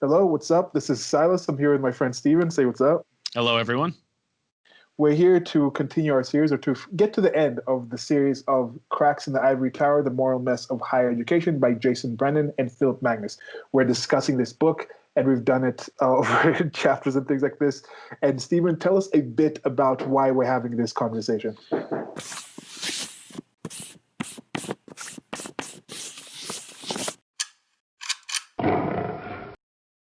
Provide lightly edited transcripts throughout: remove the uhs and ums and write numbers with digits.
Hello, what's up? This is Silas. I'm here with my friend Steven. Say what's up. Hello, everyone. We're here to continue our series or to get to the end of the series of Cracks in the Ivory Tower, The Moral Mess of Higher Education by Jason Brennan and Phillip Magness. We're discussing this book, and we've done it over chapters and things like this. And Steven, tell us a bit about why we're having this conversation.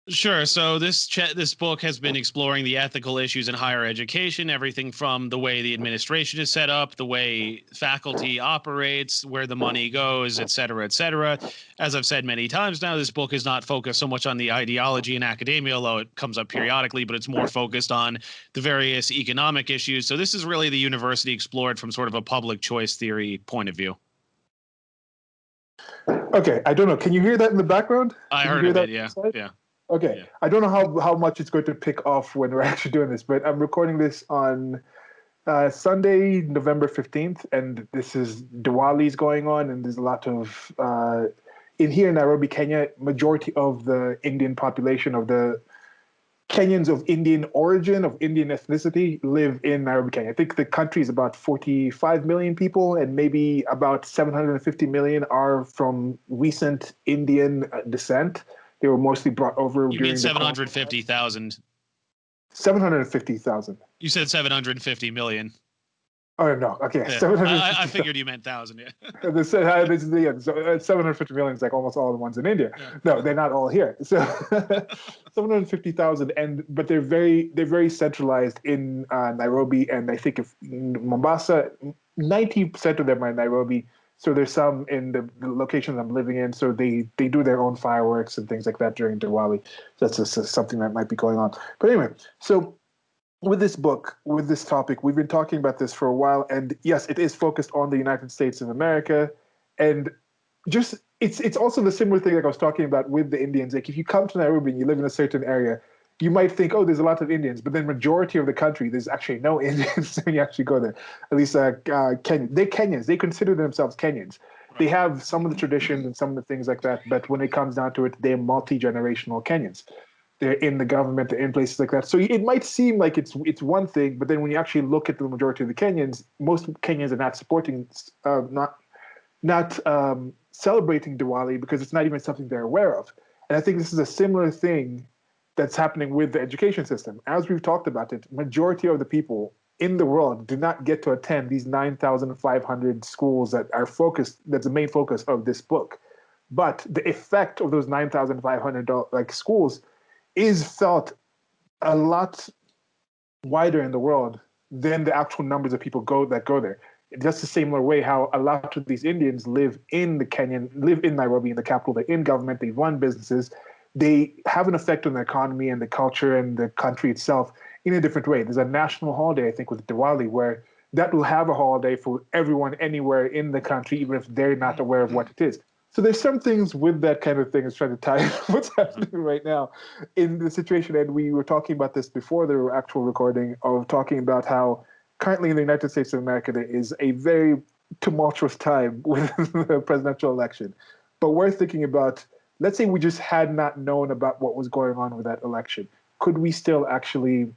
Sure. So this book has been exploring the ethical issues in higher education, everything from the way the administration is set up, the way faculty operates, where the money goes, et cetera, et cetera. As I've said many times now, this book is not focused so much on the ideology in academia, although it comes up periodically, but it's more focused on the various economic issues. So this is really the university explored from sort of a public choice theory point of view. Okay, I don't know. Can you hear that in the background? I heard of it, yeah. Okay, yeah. I don't know how much it's going to pick off when we're actually doing this, but I'm recording this on Sunday, November 15th, and this is Diwali's going on, and there's a lot of, in here in Nairobi, Kenya, majority of the Indian population, of the Kenyans of Indian origin, of Indian ethnicity, live in Nairobi, Kenya. I think the country is about 45 million people, and maybe about 750 million are from recent Indian descent. They were mostly brought over. You mean 750,000? 750,000. You said 750 million. Oh no! Okay, yeah. I figured you meant thousand. Yeah. 750 million is like almost all the ones in India. Yeah. No, they're not all here. So 750,000, but they're very centralized in Nairobi, and I think if Mombasa, 90% of them are in Nairobi. So there's some in the locations I'm living in. So they do their own fireworks and things like that during Diwali. So that's just something that might be going on. But anyway, so with this book, with this topic, we've been talking about this for a while. And yes, it is focused on the United States of America. And just it's also the similar thing like I was talking about with the Indians. Like if you come to Nairobi and you live in a certain area, you might think, oh, there's a lot of Indians, but then majority of the country, there's actually no Indians when you actually go there. At least Kenya. They're Kenyans. They consider themselves Kenyans. They have some of the traditions and some of the things like that, but when it comes down to it, they're multi-generational Kenyans. They're in the government, they're in places like that. So it might seem like it's one thing, but then when you actually look at the majority of the Kenyans, most Kenyans are not supporting, not celebrating Diwali because it's not even something they're aware of. And I think this is a similar thing that's happening with the education system. As we've talked about it, majority of the people in the world do not get to attend these 9,500 schools that are focused, that's the main focus of this book. But the effect of those 9,500 schools is felt a lot wider in the world than the actual numbers of people that go there. Just the same way how a lot of these Indians live in Nairobi, in the capital, they're in government, they run businesses, they have an effect on the economy and the culture and the country itself in a different way. There's a national holiday, I think, with Diwali, where that will have a holiday for everyone anywhere in the country, even if they're not aware of what it is. So there's some things with that kind of thing is trying to tie in what's happening right now in the situation. And we were talking about this before the actual recording of talking about how currently in the United States of America, there is a very tumultuous time with the presidential election. But we're thinking about, let's say we just had not known about what was going on with that election. Could we still actually,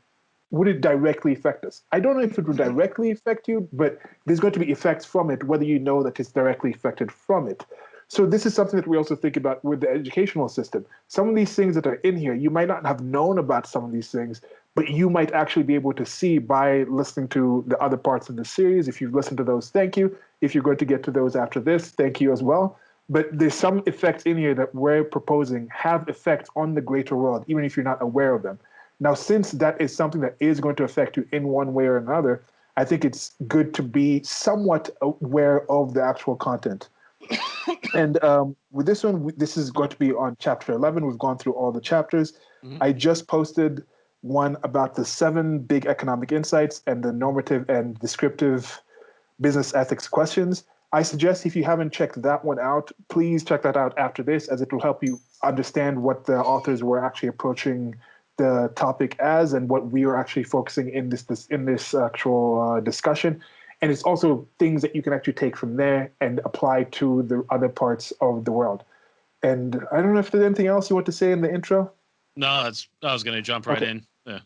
would it directly affect us? I don't know if it would directly affect you, but there's going to be effects from it, whether you know that it's directly affected from it. So this is something that we also think about with the educational system. Some of these things that are in here, you might not have known about some of these things, but you might actually be able to see by listening to the other parts of the series. If you've listened to those, thank you. If you're going to get to those after this, thank you as well. But there's some effects in here that we're proposing have effects on the greater world, even if you're not aware of them. Now, since that is something that is going to affect you in one way or another, I think it's good to be somewhat aware of the actual content. And with this one, this is going to be on chapter 11. We've gone through all the chapters. Mm-hmm. I just posted one about the 7 big economic insights and the normative and descriptive business ethics questions. I suggest if you haven't checked that one out, please check that out after this, as it will help you understand what the authors were actually approaching the topic as and what we are actually focusing in this actual discussion. And it's also things that you can actually take from there and apply to the other parts of the world. And I don't know if there's anything else you want to say in the intro. No, I was going to jump right in. Yeah.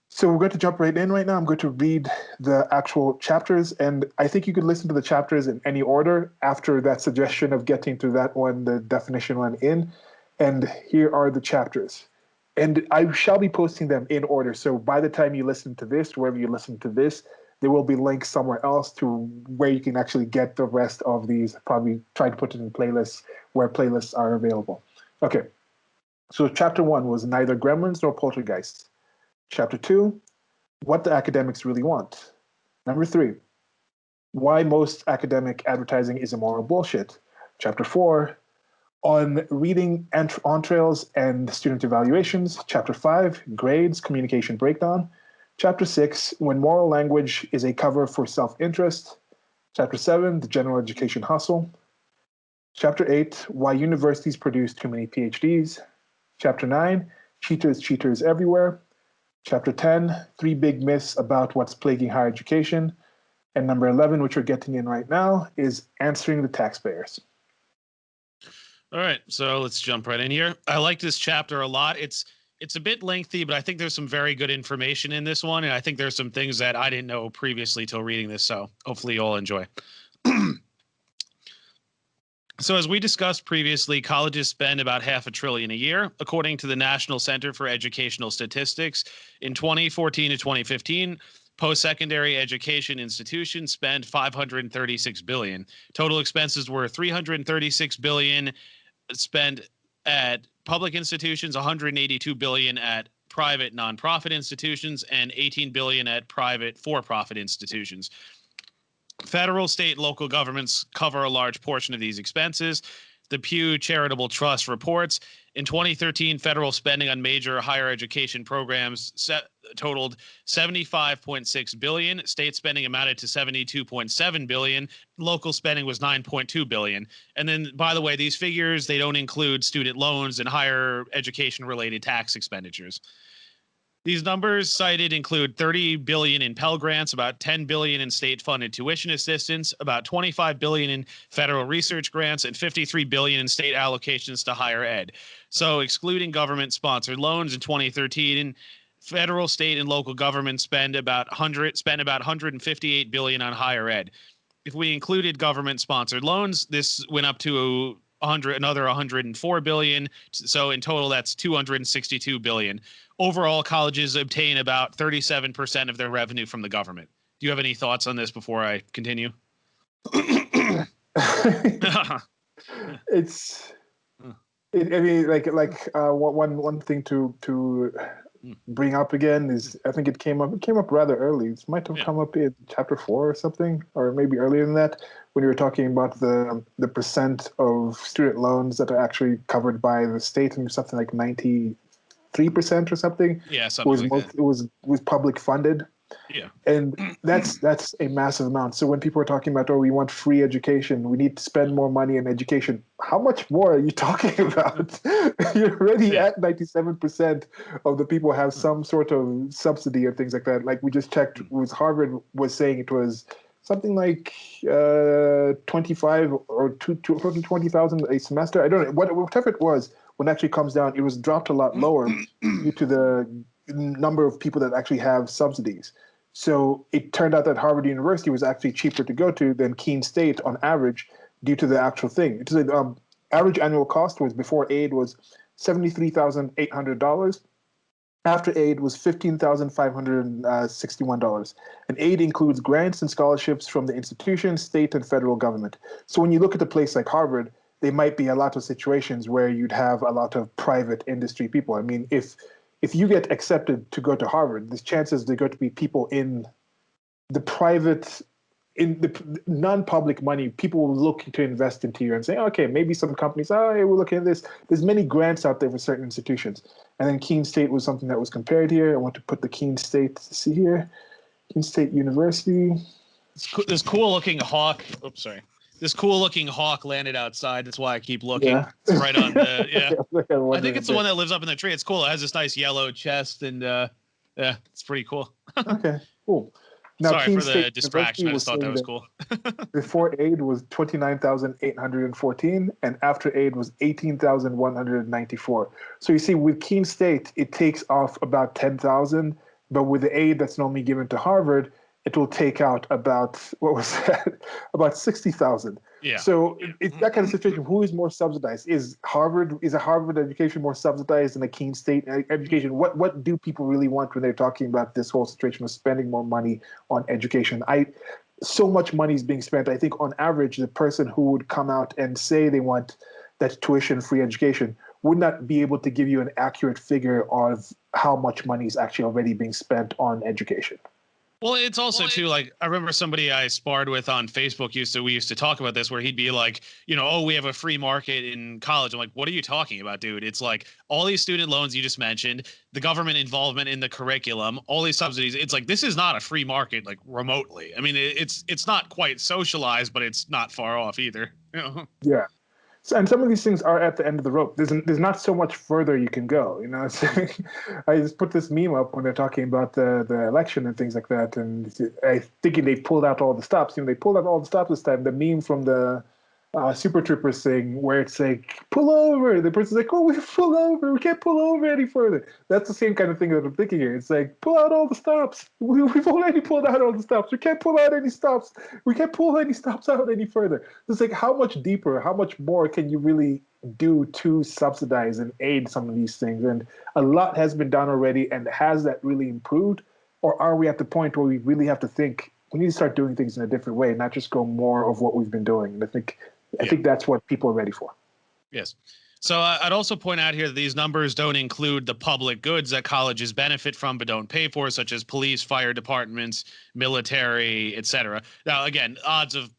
So we're going to jump right in right now. I'm going to read the actual chapters, and I think you could listen to the chapters in any order after that suggestion of getting to that one, the definition one in. And here are the chapters. And I shall be posting them in order. So by the time you listen to this, wherever you listen to this, there will be links somewhere else to where you can actually get the rest of these. Probably try to put it in playlists where playlists are available. Okay. So chapter 1 was neither gremlins nor poltergeists. Chapter 2, what the academics really want. Number 3, why most academic advertising is immoral bullshit. Chapter 4, on reading entrails and student evaluations. Chapter 5, grades, communication breakdown. Chapter 6, when moral language is a cover for self-interest. Chapter 7, the general education hustle. Chapter 8, why universities produce too many PhDs. Chapter 9, cheaters everywhere. Chapter 10, 3 big myths about what's plaguing higher education. And number 11, which we're getting in right now, is answering the taxpayers. All right, so let's jump right in here. I like this chapter a lot. It's a bit lengthy, but I think there's some very good information in this one, and I think there's some things that I didn't know previously till reading this, so hopefully you'll enjoy. So as we discussed previously, colleges spend about $500 billion a year, according to the National Center for Educational Statistics. In 2014 to 2015, post-secondary education institutions spent $536 billion. Total expenses were $336 billion spent at public institutions, $182 billion at private nonprofit institutions, and $18 billion at private for-profit institutions. Federal, state, and local governments cover a large portion of these expenses. The Pew Charitable Trust reports in 2013, federal spending on major higher education programs totaled $75.6 billion. State spending amounted to $72.7 billion. Local spending was $9.2 billion. And then, by the way, these figures, they don't include student loans and higher education-related tax expenditures. These numbers cited include $30 billion in Pell Grants, about $10 billion in state-funded tuition assistance, about $25 billion in federal research grants, and $53 billion in state allocations to higher ed. So, excluding government-sponsored loans in 2013, federal, state, and local governments spent about $158 billion on higher ed. If we included government-sponsored loans, this went up to another $104 billion. So in total, that's $262 billion. Overall, colleges obtain about 37% of their revenue from the government. Do you have any thoughts on this before I continue? I mean, one thing to bring up again is, I think it came up rather early. This might have come up in chapter 4 or something, or maybe earlier than that, when you were talking about the percent of student loans that are actually covered by the state, and something like 93% or something. Yeah, something like that. It was public funded. Yeah. And that's a massive amount. So when people are talking about, oh, we want free education, we need to spend more money in education, how much more are you talking about? You're already at 97% of the people have some sort of subsidy or things like that. Like we just checked, with Harvard was saying it was something like 25 or 20,000 a semester. I don't know, whatever it was. When it actually comes down, it was dropped a lot lower due to the number of people that actually have subsidies. So it turned out that Harvard University was actually cheaper to go to than Keene State on average, due to the actual thing. It was average annual cost was, before aid, was $73,800. After aid was $15,561. And aid includes grants and scholarships from the institution, state, and federal government. So when you look at a place like Harvard, there might be a lot of situations where you'd have a lot of private industry people. I mean, if you get accepted to go to Harvard, there's chances there are going to be people in the private, in the non-public money, people will look to invest into you and say, okay, maybe some companies, hey, we're looking at this. There's many grants out there for certain institutions. And then Keene State was something that was compared here. I want to put the Keene State, see here, Keene State University. This cool-looking hawk, this cool-looking hawk landed outside. That's why I keep looking. Yeah. It's right on the, I think it's the one that lives up in the tree. It's cool. It has this nice yellow chest, and yeah, it's pretty cool. Okay, cool. Now, Sorry Keene for the State distraction. University I just was thought that saying was that cool. before aid was 29,814, and after aid was 18,194. So you see, with Keene State, it takes off about 10,000, but with the aid that's normally given to Harvard, it will take out about, what was that? About 60,000. Yeah. So it's that kind of situation. Who is more subsidized? Is a Harvard education more subsidized than a Keene State education? What do people really want when they're talking about this whole situation of spending more money on education? So much money is being spent. I think on average, the person who would come out and say they want that tuition-free education would not be able to give you an accurate figure of how much money is actually already being spent on education. Well, it's also too, like, I remember somebody I sparred with on Facebook we used to talk about this, where he'd be like, oh, we have a free market in college. I'm like, what are you talking about, dude? It's like all these student loans you just mentioned, the government involvement in the curriculum, all these subsidies. It's like, this is not a free market, like, remotely. I mean, it's not quite socialized, but it's not far off either. Yeah. So, and some of these things are at the end of the rope. There's not so much further you can go. I just put this meme up when they're talking about the election and things like that, and I thinking they pulled out all the stops. They pulled out all the stops this time. The meme from the Super Troopers thing where it's like, pull over. The person's like, oh, we pull over. We can't pull over any further. That's the same kind of thing that I'm thinking here. It's like, pull out all the stops. We've already pulled out all the stops. We can't pull out any stops. We can't pull any stops out any further. It's like, how much deeper, how much more can you really do to subsidize and aid some of these things? And a lot has been done already. And has that really improved? Or are we at the point where we really have to think, we need to start doing things in a different way, not just go more of what we've been doing? And I think that's what people are ready for. Yes. So I'd also point out here that these numbers don't include the public goods that colleges benefit from but don't pay for, such as police, fire departments, military, etc. Now, again, odds of,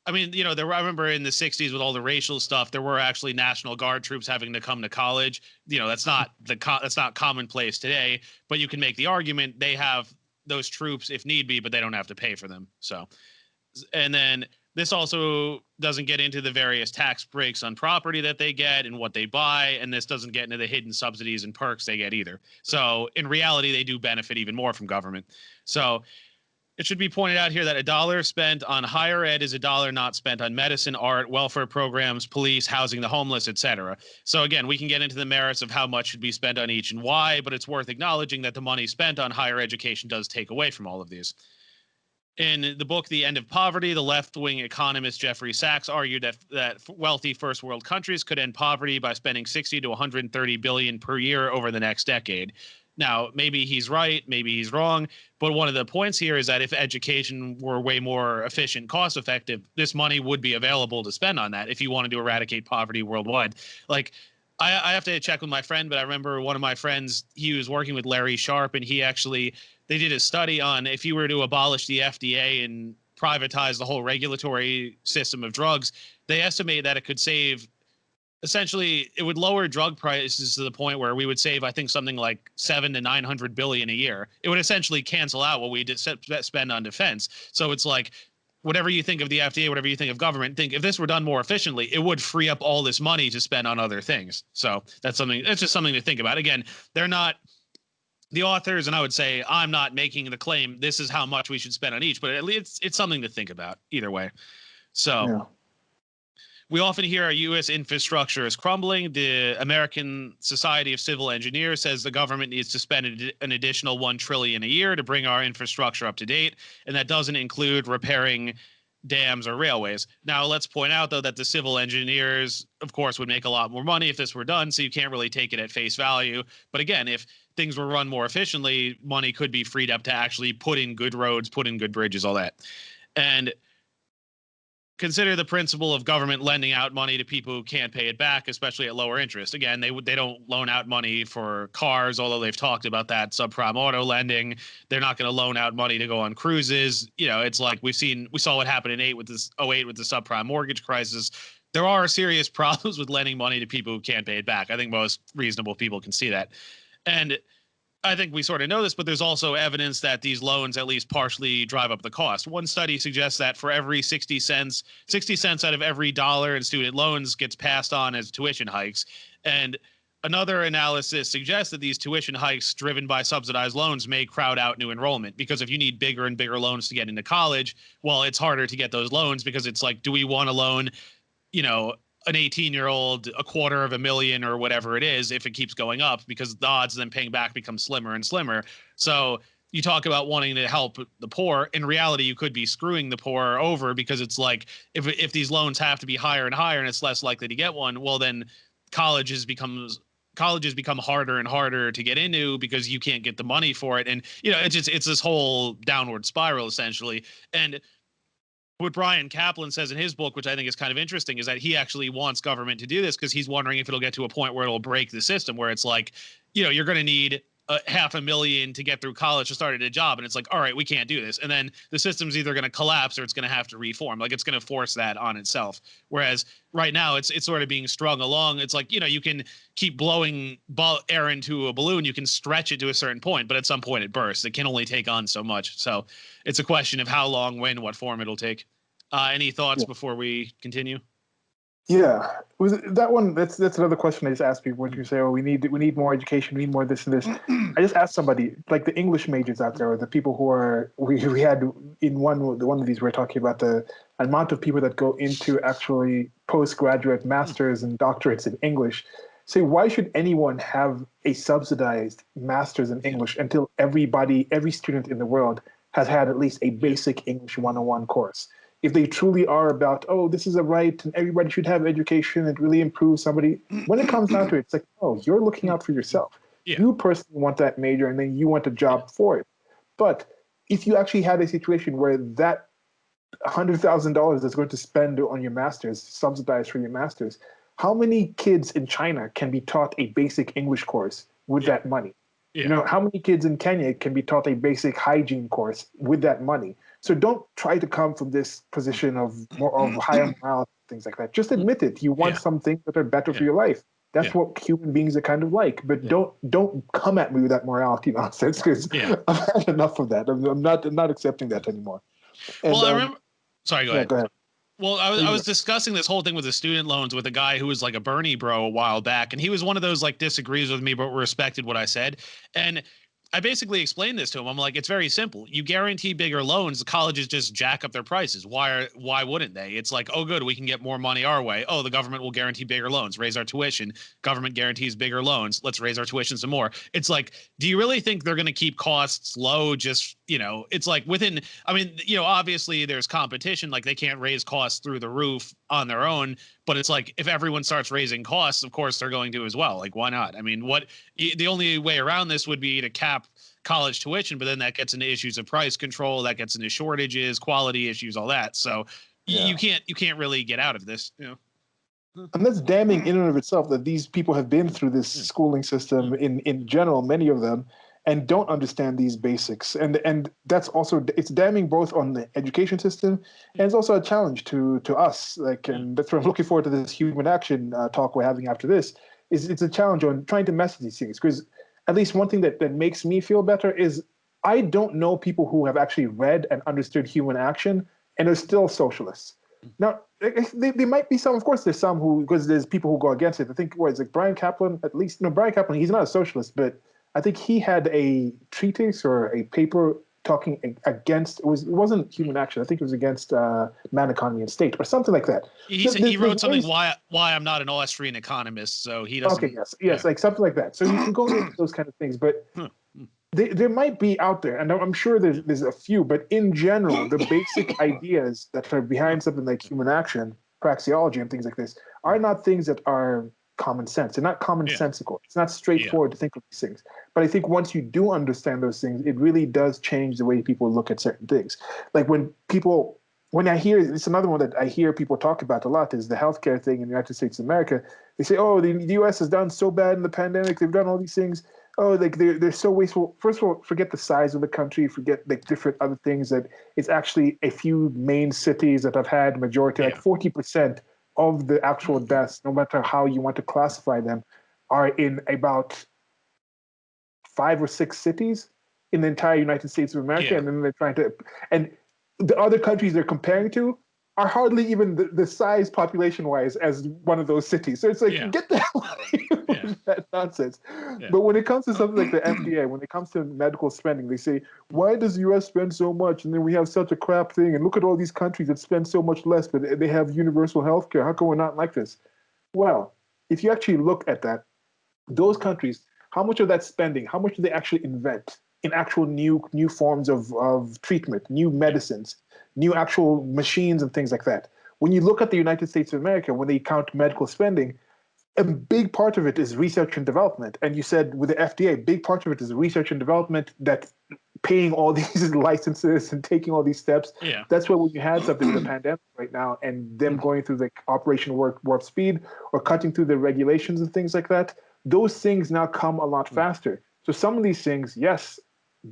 I mean, I remember in the 60s with all the racial stuff, there were actually National Guard troops having to come to college. That's not that's not commonplace today, but you can make the argument they have those troops if need be, but they don't have to pay for them. So, and then this also doesn't get into the various tax breaks on property that they get and what they buy, and this doesn't get into the hidden subsidies and perks they get either. So in reality, they do benefit even more from government. So it should be pointed out here that $1 spent on higher ed is $1 not spent on medicine, art, welfare programs, police, housing the homeless, etc. So again, we can get into the merits of how much should be spent on each and why, but it's worth acknowledging that the money spent on higher education does take away from all of these. In the book, The End of Poverty, the left-wing economist Jeffrey Sachs argued that wealthy first-world countries could end poverty by spending 60 to 130 billion per year over the next decade. Now, maybe he's right, maybe he's wrong, but one of the points here is that if education were way more efficient, cost-effective, this money would be available to spend on that if you wanted to eradicate poverty worldwide. Like, I have to check with my friend, but I remember one of my friends, he was working with Larry Sharp, and they did a study on if you were to abolish the FDA and privatize the whole regulatory system of drugs, they estimate that it could save, essentially, it would lower drug prices to the point where we would save, I think, something like 700 to 900 billion a year. It would essentially cancel out what we spend on defense. So it's like, whatever you think of the FDA, whatever you think of government, think if this were done more efficiently, it would free up all this money to spend on other things. So that's just something to think about. Again, they're not the authors, and I would say I'm not making the claim this is how much we should spend on each, but at least it's something to think about either way. So yeah. We often hear our U.S. infrastructure is crumbling. The American Society of Civil Engineers says the government needs to spend an additional $1 trillion a year to bring our infrastructure up to date, and that doesn't include repairing dams or railways. Now, let's point out, though, that the civil engineers, of course, would make a lot more money if this were done, so you can't really take it at face value. But again, if things were run more efficiently, money could be freed up to actually put in good roads, put in good bridges, all that. And consider the principle of government lending out money to people who can't pay it back, especially at lower interest. Again, they don't loan out money for cars, although they've talked about that subprime auto lending. They're not going to loan out money to go on cruises. It's like we saw what happened in 2008 with the subprime mortgage crisis. There are serious problems with lending money to people who can't pay it back. I think most reasonable people can see that. And I think we sort of know this, but there's also evidence that these loans at least partially drive up the cost. One study suggests that for every 60 cents out of every dollar in student loans gets passed on as tuition hikes. And another analysis suggests that these tuition hikes driven by subsidized loans may crowd out new enrollment, because if you need bigger and bigger loans to get into college, well, it's harder to get those loans, because it's like, do we want to loan, an 18-year-old $250,000 or whatever it is if it keeps going up, because the odds of them paying back become slimmer and slimmer. So you talk about wanting to help the poor. In reality, you could be screwing the poor over, because it's like, if these loans have to be higher and higher and it's less likely to get one, well, then colleges become harder and harder to get into, because you can't get the money for it. And, it's this whole downward spiral essentially. And what Brian Kaplan says in his book, which I think is kind of interesting, is that he actually wants government to do this, because he's wondering if it'll get to a point where it'll break the system, where it's like, you're going to need $500,000 to get through college to start at a job. And it's like, all right, we can't do this. And then the system's either going to collapse or it's going to have to reform. Like, it's going to force that on itself. Whereas right now it's sort of being strung along. It's like, you can keep blowing air into a balloon. You can stretch it to a certain point, but at some point it bursts. It can only take on so much. So it's a question of how long, when, what form it'll take. Any thoughts before we continue? Yeah, was that one? That's another question I just ask people when you say, "Oh, we need more education, we need more this and this." I just asked somebody, like the English majors out there, or the people who are we had in one of these. We're talking about the amount of people that go into actually postgraduate masters and doctorates in English. Say, why should anyone have a subsidized master's in English until every student in the world has had at least a basic English 101 course? If they truly are about, oh, this is a right and everybody should have education, it really improves somebody. When it comes down to it, it's like, oh, you're looking out for yourself. Yeah. You personally want that major and then you want a job for it. But if you actually had a situation where that $100,000 that's going to spend on your master's, subsidized for your master's, how many kids in China can be taught a basic English course with that money? Yeah. How many kids in Kenya can be taught a basic hygiene course with that money? So don't try to come from this position of higher morale, things like that. Just admit it. You want some things that are better for your life. That's what human beings are kind of like. But don't come at me with that morality nonsense, because I've had enough of that. I'm not accepting that anymore. And, well, I remember. Sorry, go ahead. Go ahead. Well, I was discussing this whole thing with the student loans with a guy who was like a Bernie bro a while back, and he was one of those like disagrees with me but respected what I said. And I basically explained this to him. I'm like, it's very simple. You guarantee bigger loans, the colleges just jack up their prices. Why wouldn't they? It's like, oh, good, we can get more money our way. Oh, the government will guarantee bigger loans, raise our tuition. Government guarantees bigger loans. Let's raise our tuition some more. It's like, do you really think they're going to keep costs low? Just, it's like obviously there's competition. Like, they can't raise costs through the roof on their own. But it's like, if everyone starts raising costs, of course they're going to as well. Like, why not? I mean, the only way around this would be to cap college tuition, but then that gets into issues of price control, that gets into shortages, quality issues, all that. So you can't really get out of this. And that's damning in and of itself, that these people have been through this schooling system in general, many of them, and don't understand these basics. And that's also, it's damning both on the education system, and it's also a challenge to us. And that's why I'm looking forward to this human action talk we're having after this. It's a challenge on trying to mess these things, because at least one thing that makes me feel better is I don't know people who have actually read and understood human action and are still socialists. Now, there might be some, of course, there's some who, because there's people who go against it. I think, it's like Brian Kaplan, at least, Brian Kaplan, he's not a socialist, but I think he had a treatise or a paper talking against, it wasn't human action. I think it was against man, economy, and state, or something like that. He wrote something, why I'm not an Austrian economist, so he doesn't. Okay, yes, like something like that. So you can go into those kind of things, but there might be out there, and I'm sure there's a few, but in general, the basic ideas that are behind something like human action, praxeology, and things like this are not things that are common sense. They're not commonsensical. It's not straightforward to think of these things. But I think once you do understand those things, it really does change the way people look at certain things. Like when I hear, it's another one that I hear people talk about a lot, is the healthcare thing in the United States of America. They say, oh, the U.S. has done so bad in the pandemic. They've done all these things. Oh, like they're so wasteful. First of all, forget the size of the country. Forget like different other things. That it's actually a few main cities that have had majority, like 40% of the actual deaths, no matter how you want to classify them, are in about 5 or 6 cities in the entire United States of America. And then they're trying to, and the other countries they're comparing to are hardly even the size population-wise as one of those cities. So it's like, get the hell out of here. that nonsense. Yeah. But when it comes to something like the FDA, when it comes to medical spending, they say, why does the US spend so much? And then we have such a crap thing. And look at all these countries that spend so much less, but they have universal health care. How come we're not like this? Well, if you actually look at that, those countries, how much of that spending, how much do they actually invent in actual new forms of treatment, new medicines, new actual machines and things like that? When you look at the United States of America, when they count medical spending, a big part of it is research and development. And you said with the FDA, a big part of it is research and development, that paying all these licenses and taking all these steps. Yeah. That's why when you had something with the pandemic right now and them going through the Operation Warp Speed or cutting through the regulations and things like that, those things now come a lot faster. So some of these things, yes,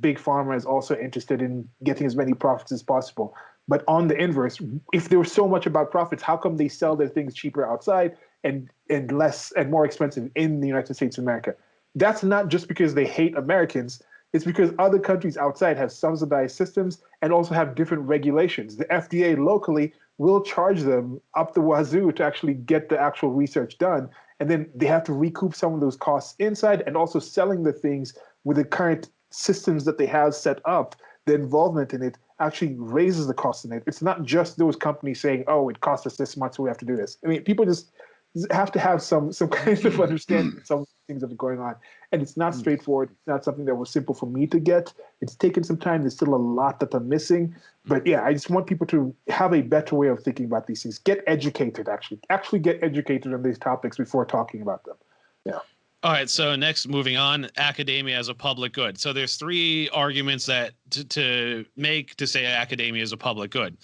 big pharma is also interested in getting as many profits as possible. But on the inverse, if there was so much about profits, how come they sell their things cheaper outside and less and more expensive in the United States of America? That's not just because they hate Americans. It's because other countries outside have subsidized systems and also have different regulations. The FDA locally will charge them up the wazoo to actually get the actual research done. And then they have to recoup some of those costs inside, and also selling the things with the current systems that they have set up. The involvement in it actually raises the cost in it. It's not just those companies saying, oh, it costs us this much, so we have to do this. I mean, people just have to have some kind of understanding of some things that are going on. And it's not straightforward. It's not something that was simple for me to get. It's taken some time. There's still a lot that I'm missing. But yeah, I just want people to have a better way of thinking about these things. Get educated, actually. Actually get educated on these topics before talking about them. Yeah. All right, so next, moving on, academia as a public good. So there's three arguments that to make to say academia is a public good.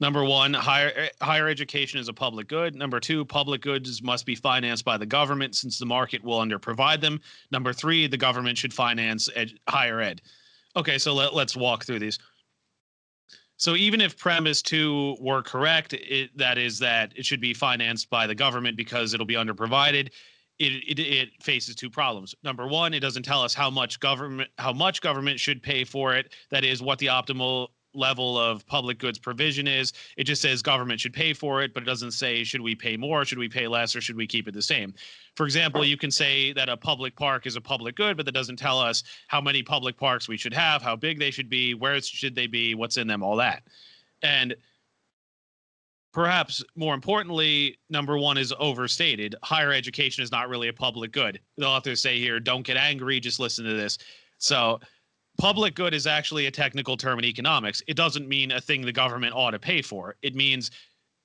Number one, higher education is a public good. Number two, public goods must be financed by the government since the market will underprovide them. Number three, the government should finance higher ed. Okay, so let's walk through these. So even if premise two were correct, that is that it should be financed by the government because it'll be underprovided, it faces two problems. Number one, it doesn't tell us how much government should pay for it. That is what the optimal level of public goods provision is. It just says government should pay for it, but it doesn't say should we pay more, should we pay less, or should we keep it the same. For example, you can say that a public park is a public good, but that doesn't tell us how many public parks we should have, how big they should be, where should they be, what's in them, all that. And perhaps more importantly, number one is overstated. Higher education is not really a public good. The authors say here, don't get angry, just listen to this. So public good is actually a technical term in economics. It doesn't mean a thing the government ought to pay for. It means,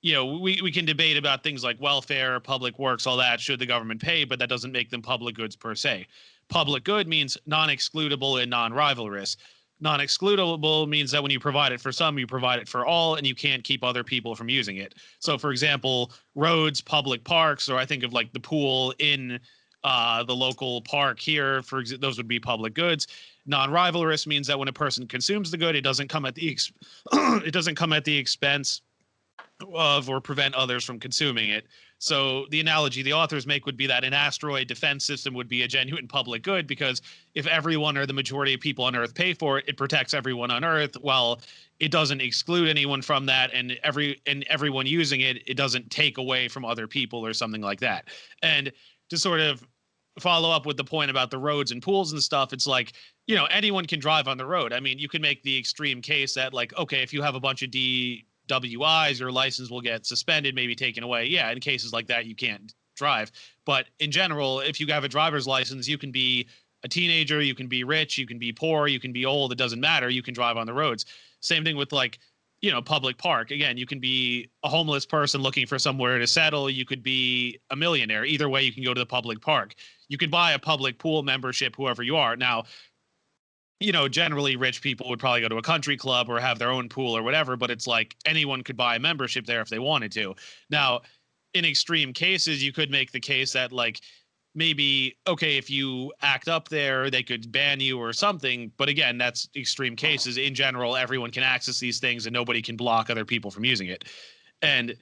you know, we can debate about things like welfare, public works, all that, should the government pay, but that doesn't make them public goods per se. Public good means non-excludable and non-rivalrous. Non-excludable means that when you provide it for some, you provide it for all, and you can't keep other people from using it. So, for example, roads, public parks, or I think of like the pool in the local park here, those would be public goods. Non-rivalrous means that when a person consumes the good, it doesn't come at the expense of or prevent others from consuming it. So the analogy the authors make would be that an asteroid defense system would be a genuine public good, because if everyone or the majority of people on Earth pay for it, it protects everyone on Earth, while it doesn't exclude anyone from that, and everyone using it, it doesn't take away from other people or something like that. And to sort of follow up with the point about the roads and pools and stuff, it's like, you know, anyone can drive on the road. I mean, you can make the extreme case that, like, okay, if you have a bunch of DWIs, your license will get suspended, maybe taken away. Yeah, in cases like that, you can't drive. But in general, if you have a driver's license, you can be a teenager, you can be rich, you can be poor, you can be old, it doesn't matter. You can drive on the roads. Same thing with, like, you know, public park. Again, you can be a homeless person looking for somewhere to settle. You could be a millionaire. Either way, you can go to the public park. You could buy a public pool membership, whoever you are. Now, you know, generally rich people would probably go to a country club or have their own pool or whatever, but it's like anyone could buy a membership there if they wanted to. Now, in extreme cases, you could make the case that, like, maybe, okay, if you act up there, they could ban you or something. But again, that's extreme cases. In general, everyone can access these things and nobody can block other people from using it. And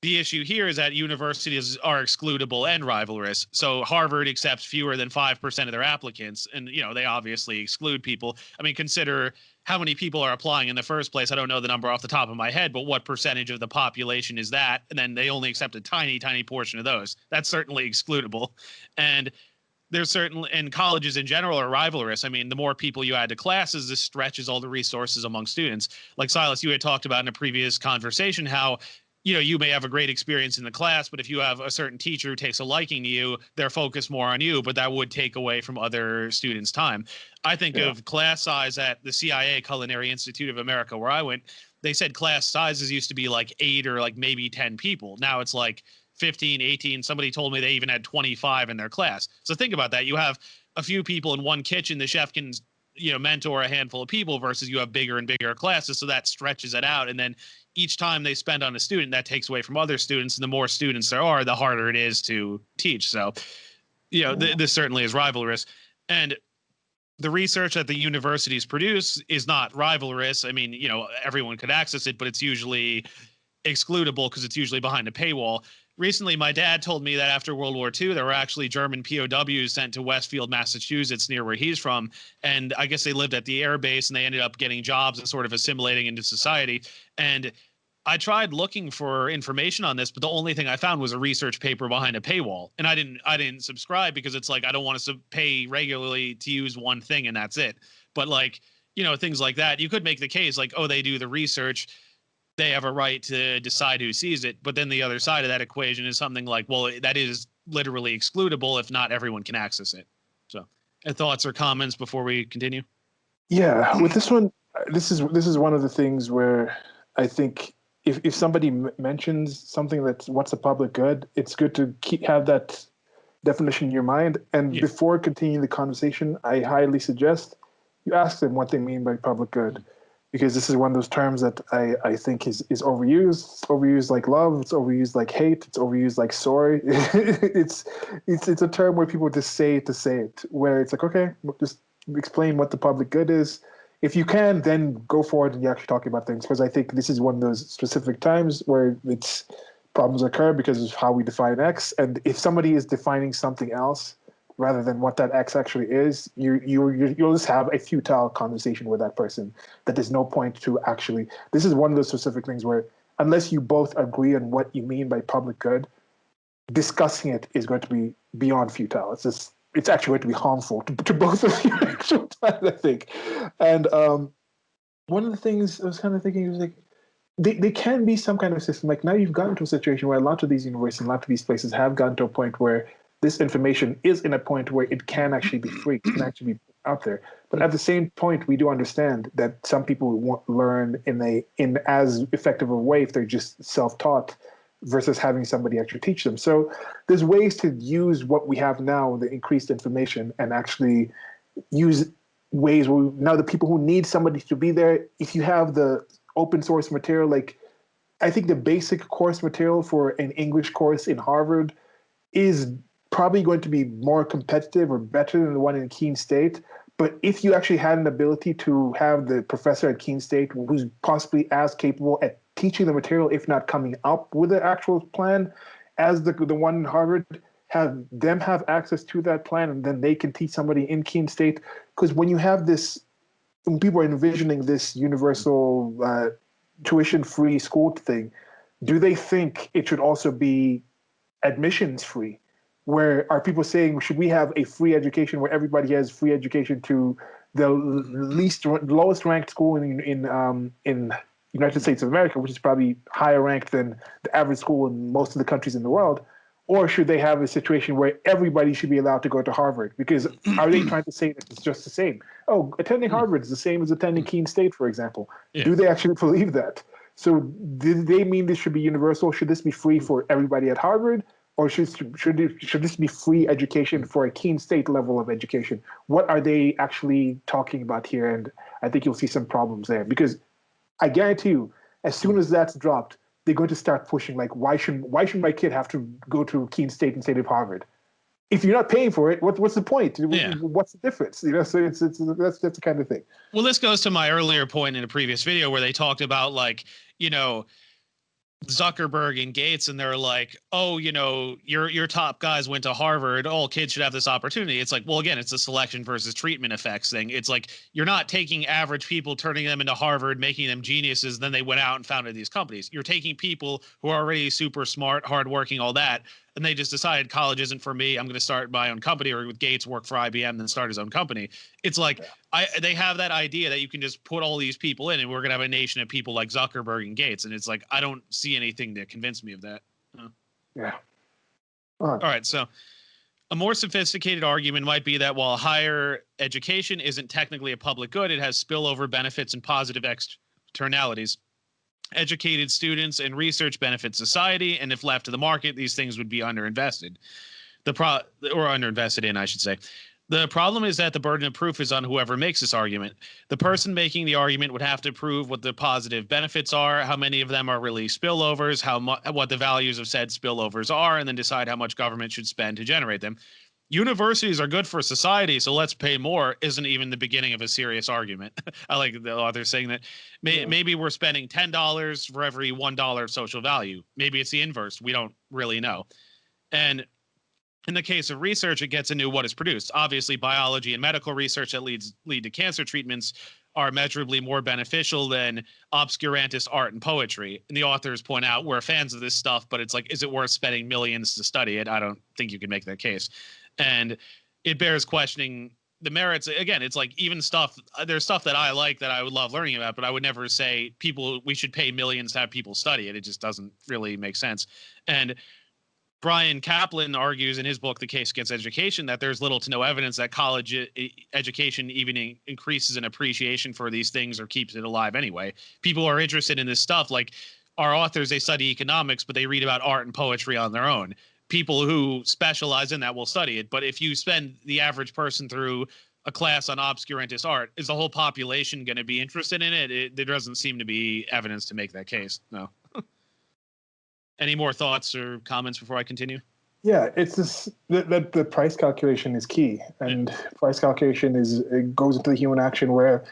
The issue here is that universities are excludable and rivalrous. So Harvard accepts fewer than 5% of their applicants, and they obviously exclude people. I mean, consider how many people are applying in the first place. I don't know the number off the top of my head, but what percentage of the population is that? And then they only accept a tiny, tiny portion of those. That's certainly excludable. And there's certainly, and colleges in general are rivalrous. I mean, the more people you add to classes, this stretches all the resources among students. Like Silas, you had talked about in a previous conversation how you may have a great experience in the class, but if you have a certain teacher who takes a liking to you, they're focused more on you, but that would take away from other students' time. I think of class size at the CIA, Culinary Institute of America, where I went. They said class sizes used to be like 8 or like maybe 10 people. Now it's like 15, 18. Somebody told me they even had 25 in their class. So think about that. You have a few people in one kitchen. The chef can mentor a handful of people versus you have bigger and bigger classes. So that stretches it out. And then each time they spend on a student, that takes away from other students. And the more students there are, the harder it is to teach. So, this certainly is rivalrous. And the research that the universities produce is not rivalrous. I mean, everyone could access it, but it's usually excludable because it's usually behind a paywall. Recently, my dad told me that after World War II, there were actually German POWs sent to Westfield, Massachusetts, near where he's from. And I guess they lived at the air base and they ended up getting jobs and sort of assimilating into society. And I tried looking for information on this, but the only thing I found was a research paper behind a paywall. And I didn't subscribe because it's like I don't want to pay regularly to use one thing and that's it. But like, things like that, you could make the case like, oh, they do the research, they have a right to decide who sees it. But then the other side of that equation is something like, well, that is literally excludable if not everyone can access it. So thoughts or comments before we continue? Yeah, with this one, this is one of the things where I think if somebody mentions something that's what's the public good, it's good to have that definition in your mind. And before continuing the conversation, I highly suggest you ask them what they mean by public good, because this is one of those terms that I think is overused. It's overused like love. It's overused like hate. It's overused like sorry. it's a term where people just say it to say it, where it's like, okay, just explain what the public good is. If you can, then go forward and you're actually talking about things, because I think this is one of those specific times where problems occur because of how we define X. And if somebody is defining something else rather than what that X actually is, you'll just have a futile conversation with that person that there's no point to actually. This is one of those specific things where unless you both agree on what you mean by public good, discussing it is going to be beyond futile. It's actually going to be harmful to both of you, actually, I think. And one of the things I was kind of thinking was like, they can be some kind of system. Like now you've gotten to a situation where a lot of these universities, a lot of these places have gotten to a point where this information is in a point where it can actually be free, it can actually be out there. But at the same point, we do understand that some people won't learn in as effective a way if they're just self-taught versus having somebody actually teach them. So there's ways to use what we have now, the increased information, and actually use ways where now the people who need somebody to be there, if you have the open source material, like I think the basic course material for an English course in Harvard is probably going to be more competitive or better than the one in Keene State. But if you actually had an ability to have the professor at Keene State who's possibly as capable at teaching the material, if not coming up with the actual plan, as the one in Harvard, have them have access to that plan, and then they can teach somebody in Keene State. Because when you have this, when people are envisioning this universal tuition-free school thing, do they think it should also be admissions-free? Where are people saying, should we have a free education where everybody has free education to the lowest ranked school in United States of America, which is probably higher ranked than the average school in most of the countries in the world? Or should they have a situation where everybody should be allowed to go to Harvard? Because are they trying to say that it's just the same? Oh, attending Harvard is the same as attending Keene State, for example. Yeah. Do they actually believe that? So do they mean this should be universal? Should this be free for everybody at Harvard? Or should this be free education for a Keene State level of education? What are they actually talking about here? And I think you'll see some problems there, because I guarantee you, as soon as that's dropped, they're going to start pushing like, why should my kid have to go to Keene State instead of Harvard? If you're not paying for it, what's the point? Yeah. What's the difference? So that's the kind of thing. Well, this goes to my earlier point in a previous video where they talked about like, Zuckerberg and Gates, and they're like, oh, your top guys went to Harvard. All kids should have this opportunity. It's like, well, again, it's a selection versus treatment effects thing. It's like you're not taking average people, turning them into Harvard, making them geniuses. Then they went out and founded these companies. You're taking people who are already super smart, hardworking, all that, and they just decided college isn't for me. I'm going to start my own company, or with Gates work for IBM, then start his own company. It's like they have that idea that you can just put all these people in, and we're going to have a nation of people like Zuckerberg and Gates. And it's like, I don't see anything to convince me of that. Yeah. All right. So a more sophisticated argument might be that while higher education isn't technically a public good, it has spillover benefits and positive externalities. Educated students and research benefit society, and if left to the market, these things would be underinvested. Or underinvested in, I should say. The problem is that the burden of proof is on whoever makes this argument. The person making the argument would have to prove what the positive benefits are, how many of them are really spillovers, what the values of said spillovers are, and then decide how much government should spend to generate them. Universities are good for society, so let's pay more isn't even the beginning of a serious argument. I like the author saying that maybe we're spending $10 for every $1 of social value. Maybe it's the inverse. We don't really know. And in the case of research, it gets into what is produced. Obviously, biology and medical research that lead to cancer treatments are measurably more beneficial than obscurantist art and poetry. And the authors point out we're fans of this stuff, but it's like, is it worth spending millions to study it? I don't think you can make that case. And it bears questioning the merits. Again, it's like even there's stuff that I like that I would love learning about, but I would never say we should pay millions to have people study it. It just doesn't really make sense. And Brian Kaplan argues in his book, The Case Against Education, that there's little to no evidence that college education even increases an appreciation for these things or keeps it alive anyway. People are interested in this stuff. Like our authors, they study economics, but they read about art and poetry on their own. People who specialize in that will study it. But if you spend the average person through a class on obscurantist art, is the whole population going to be interested in it? There doesn't seem to be evidence to make that case. No. Any more thoughts or comments before I continue? Yeah, it's this that the price calculation is key, and price calculation it goes into the human action where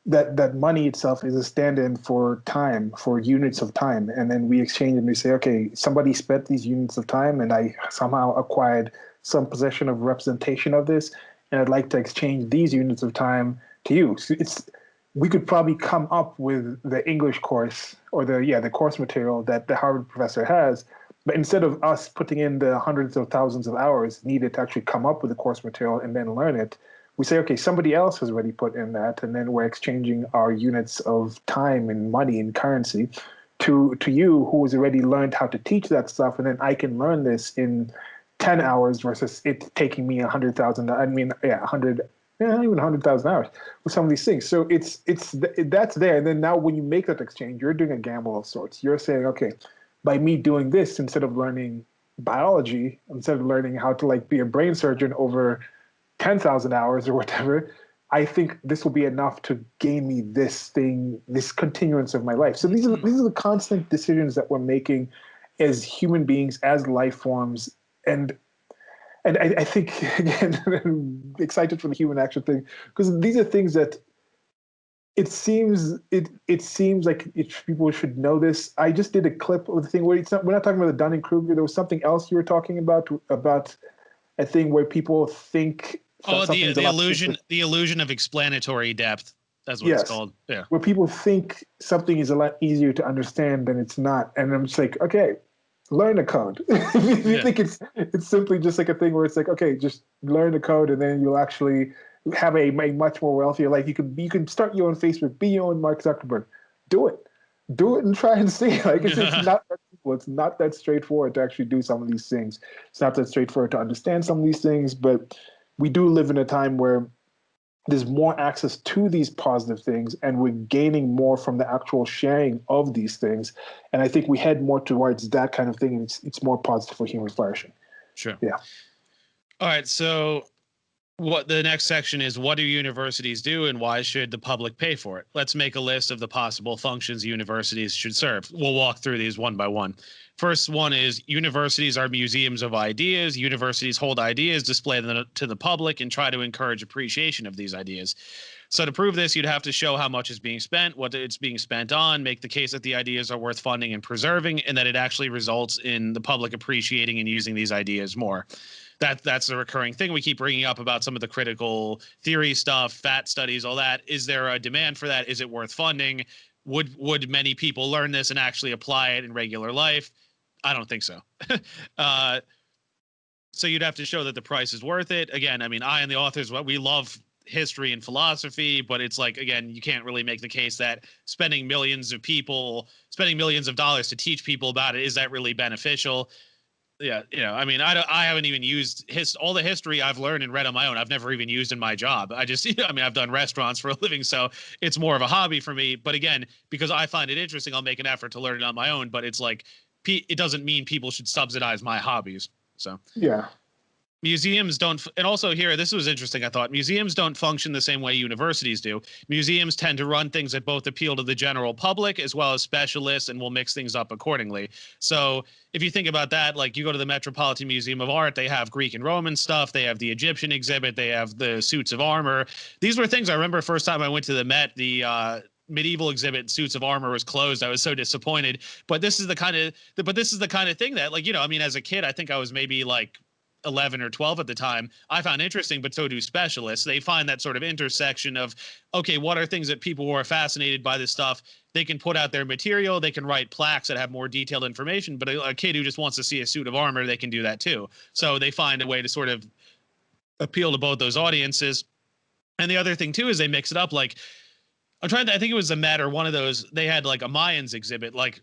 that money itself is a stand-in for time, for units of time, and then we exchange and we say, okay, somebody spent these units of time, and I somehow acquired some possession of representation of this, and I'd like to exchange these units of time to you. So we could probably come up with the English course or the course material that the Harvard professor has, but instead of us putting in the hundreds of thousands of hours needed to actually come up with the course material and then learn it, we say, okay, somebody else has already put in that, and then we're exchanging our units of time and money and currency to you who has already learned how to teach that stuff, and then I can learn this in 10 hours versus it taking me 100,000. I mean, yeah, 100. Yeah, not even 100,000 hours with some of these things. So that's there. And then now when you make that exchange, you're doing a gamble of sorts. You're saying, okay, by me doing this, instead of learning biology, instead of learning how to like be a brain surgeon over 10,000 hours or whatever, I think this will be enough to gain me this thing, this continuance of my life. So these are the constant decisions that we're making as human beings, as life forms, and I think, again, I'm excited for the human action thing, because these are things that it seems like people should know this. I just did a clip of the thing where we're not talking about the Dunning-Kruger. There was something else you were talking about a thing where people think. Oh, the illusion of explanatory depth. That's what it's called. Yeah. Where people think something is a lot easier to understand than it's not. And I'm just like, okay, learn the code. If you think it's simply just like a thing where it's like, okay, just learn the code and then you'll actually have a much more wealthier life. You can start your own Facebook, be your own Mark Zuckerberg. Do it and try and see. Like it's not that simple. It's not that straightforward to actually do some of these things. It's not that straightforward to understand some of these things, but we do live in a time where there's more access to these positive things, and we're gaining more from the actual sharing of these things. And I think we head more towards that kind of thing, and it's more positive for human flourishing. Sure. Yeah. All right. So what the next section is, what do universities do and why should the public pay for it? Let's make a list of the possible functions universities should serve. We'll walk through these one by one. First one is universities are museums of ideas. Universities hold ideas, display them to the public, and try to encourage appreciation of these ideas. So to prove this, you'd have to show how much is being spent, what it's being spent on, make the case that the ideas are worth funding and preserving, and that it actually results in the public appreciating and using these ideas more. That's a recurring thing we keep bringing up about some of the critical theory stuff, fat studies, all that. Is there a demand for that? Is it worth funding? Would many people learn this and actually apply it in regular life? I don't think so. uh, so you'd have to show that the price is worth it. Again, I mean, I and the authors, we love history and philosophy, but it's like, again, you can't really make the case that spending millions of dollars to teach people about it, is that really beneficial? Yeah, I mean, I haven't even used all the history I've learned and read on my own. I've never even used in my job. I just, I mean, I've done restaurants for a living, so it's more of a hobby for me. But again, because I find it interesting, I'll make an effort to learn it on my own. But it's like, it doesn't mean people should subsidize my hobbies. So yeah. Museums don't, and also here, this was interesting, I thought. Museums don't function the same way universities do. Museums tend to run things that both appeal to the general public as well as specialists, and will mix things up accordingly. So if you think about that, like you go to the Metropolitan Museum of Art, they have Greek and Roman stuff, they have the Egyptian exhibit, they have the suits of armor. These were things I remember first time I went to the Met, the medieval exhibit, suits of armor, was closed. I was so disappointed. But this is the kind of thing that, like, I mean, as a kid, I think I was maybe like 11 or 12 at the time, I found interesting, but so do specialists. They find that sort of intersection of, okay, what are things that people who are fascinated by this stuff, they can put out their material, they can write plaques that have more detailed information, but a kid who just wants to see a suit of armor, they can do that too. So they find a way to sort of appeal to both those audiences. And the other thing too is they mix it up. Like, I think it was the Met or one of those, they had like a Mayans exhibit, like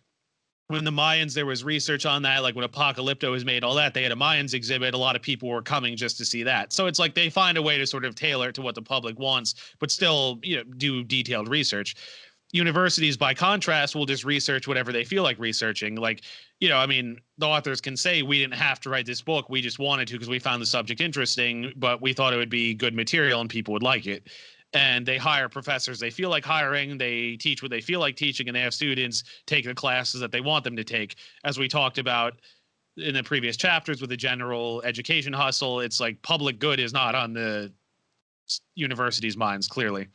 when the Mayans, there was research on that, like when Apocalypto was made, all that, they had a Mayans exhibit. A lot of people were coming just to see that. So it's like they find a way to sort of tailor it to what the public wants, but still, do detailed research. Universities, by contrast, will just research whatever they feel like researching. Like, I mean, the authors can say, we didn't have to write this book, we just wanted to because we found the subject interesting, but we thought it would be good material and people would like it. And they hire professors they feel like hiring, they teach what they feel like teaching, and they have students take the classes that they want them to take. As we talked about in the previous chapters with the general education hustle, it's like public good is not on the university's minds, clearly.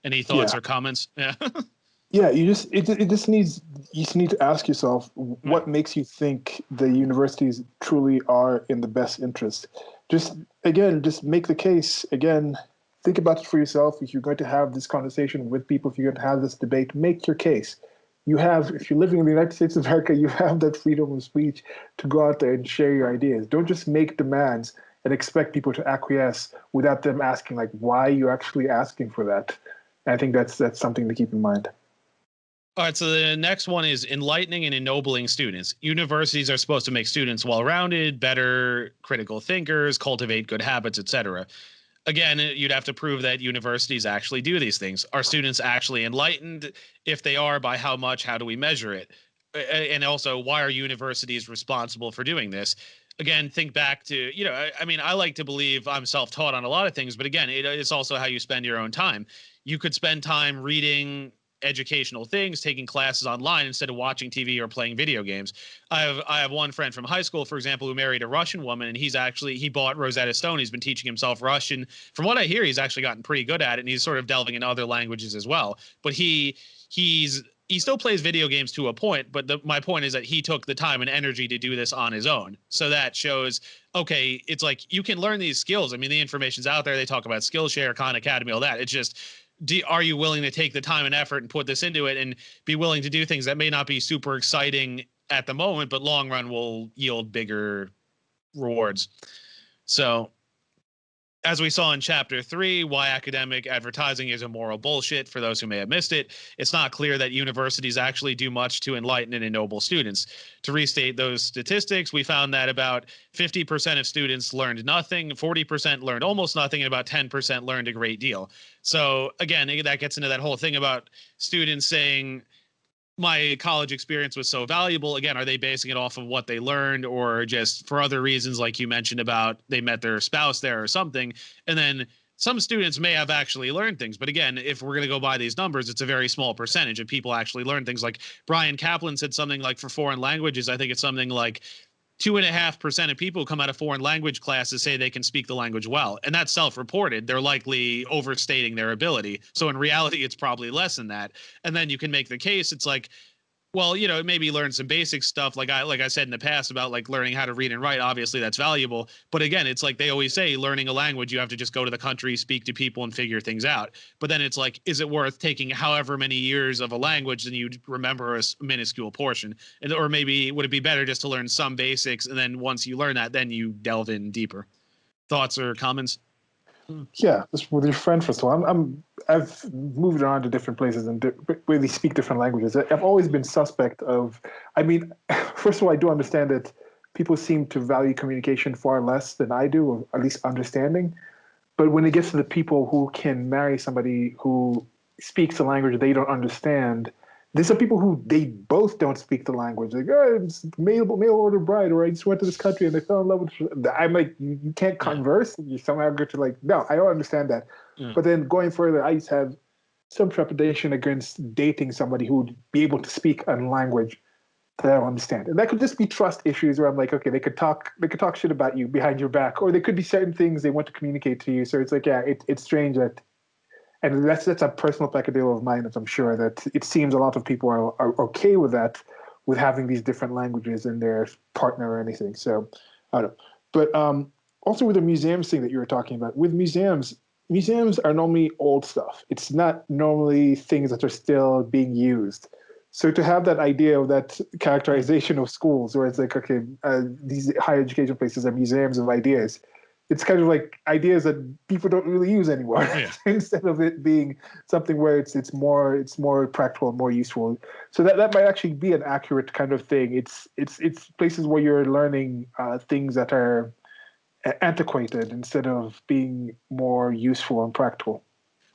Any thoughts or comments? Yeah. Yeah, you just need to ask yourself, what makes you think the universities truly are in the best interest? Just make the case. Again, think about it for yourself. If you're going to have this conversation with people, if you're going to have this debate, make your case. If you're living in the United States of America, you have that freedom of speech to go out there and share your ideas. Don't just make demands and expect people to acquiesce without them asking, like, why are you actually asking for that? And I think that's something to keep in mind. All right, so the next one is enlightening and ennobling students. Universities are supposed to make students well-rounded, better critical thinkers, cultivate good habits, etc. Again, you'd have to prove that universities actually do these things. Are students actually enlightened? If they are, by how much? How do we measure it? And also, why are universities responsible for doing this? Again, think back to, I mean, I like to believe I'm self-taught on a lot of things, but again, it's also how you spend your own time. You could spend time reading educational things, taking classes online instead of watching TV or playing video games. I have one friend from high school, for example, who married a Russian woman, and he bought Rosetta Stone. He's been teaching himself Russian. From what I hear, he's actually gotten pretty good at it, and he's sort of delving into other languages as well. But he still plays video games to a point, but my point is that he took the time and energy to do this on his own. So that shows, okay, it's like you can learn these skills. I mean, the information's out there. They talk about Skillshare, Khan Academy, all that. It's just, are you willing to take the time and effort and put this into it and be willing to do things that may not be super exciting at the moment, but long run will yield bigger rewards? So as we saw in chapter 3, why academic advertising is immoral bullshit, for those who may have missed it, it's not clear that universities actually do much to enlighten and ennoble students. To restate those statistics, we found that about 50% of students learned nothing, 40% learned almost nothing, and about 10% learned a great deal. So again, that gets into that whole thing about students saying, my college experience was so valuable. Again, are they basing it off of what they learned, or just for other reasons, like you mentioned about they met their spouse there or something? And then some students may have actually learned things, but again, if we're going to go by these numbers, it's a very small percentage of people actually learn things. Like Brian Kaplan said something like for foreign languages, I think it's something like 2.5% of people come out of foreign language classes say they can speak the language well. And that's self-reported. They're likely overstating their ability. So in reality, it's probably less than that. And then you can make the case. It's like, well, you know, maybe learn some basic stuff. Like I said in the past about like learning how to read and write. Obviously, that's valuable. But again, it's like they always say, learning a language, you have to just go to the country, speak to people, and figure things out. But then it's like, is it worth taking however many years of a language and you remember a minuscule portion? And or maybe would it be better just to learn some basics, and then once you learn that, then you delve in deeper? Thoughts or comments? Yeah, just with your friend, first of all, I've moved around to different places and where they speak different languages. I've always been suspect of. I mean, first of all, I do understand that people seem to value communication far less than I do, or at least understanding. But when it gets to the people who can marry somebody who speaks a language they don't understand, there's some people who they both don't speak the language. Like, oh, it's mail order bride, or I just went to this country and they fell in love with. I'm like, you can't converse. You somehow get to like, no, I don't understand that. But then going further, I used to have some trepidation against dating somebody who would be able to speak a language that I don't understand. And that could just be trust issues where I'm like, okay, they could talk shit about you behind your back, or there could be certain things they want to communicate to you. So it's like, yeah, it's strange that. And that's a personal peccadillo of mine, that I'm sure that it seems a lot of people are okay with that, with having these different languages in their partner or anything. So I don't know. But also with the museums thing that you were talking about, with museums are normally old stuff. It's not normally things that are still being used. So to have that idea of that characterization of schools, where it's like, okay, these higher education places are museums of ideas, it's kind of like ideas that people don't really use anymore. Yeah. Instead of it being something where it's more practical, more useful. So that might actually be an accurate kind of thing. It's places where you're learning things that are antiquated instead of being more useful and practical.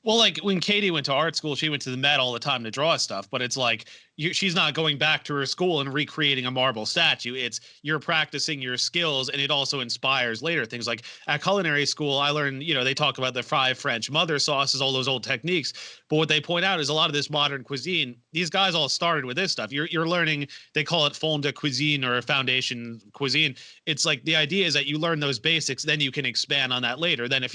Well, like when Katie went to art school, she went to the Met all the time to draw stuff, but it's like she's not going back to her school and recreating a marble statue. It's you're practicing your skills, and it also inspires later things. Like at culinary school, I learned, you know, they talk about the fried French mother sauces, all those old techniques. But what they point out is a lot of this modern cuisine, these guys all started with this stuff. You're learning, they call it fond de cuisine or foundation cuisine. It's like the idea is that you learn those basics, then you can expand on that later. Then if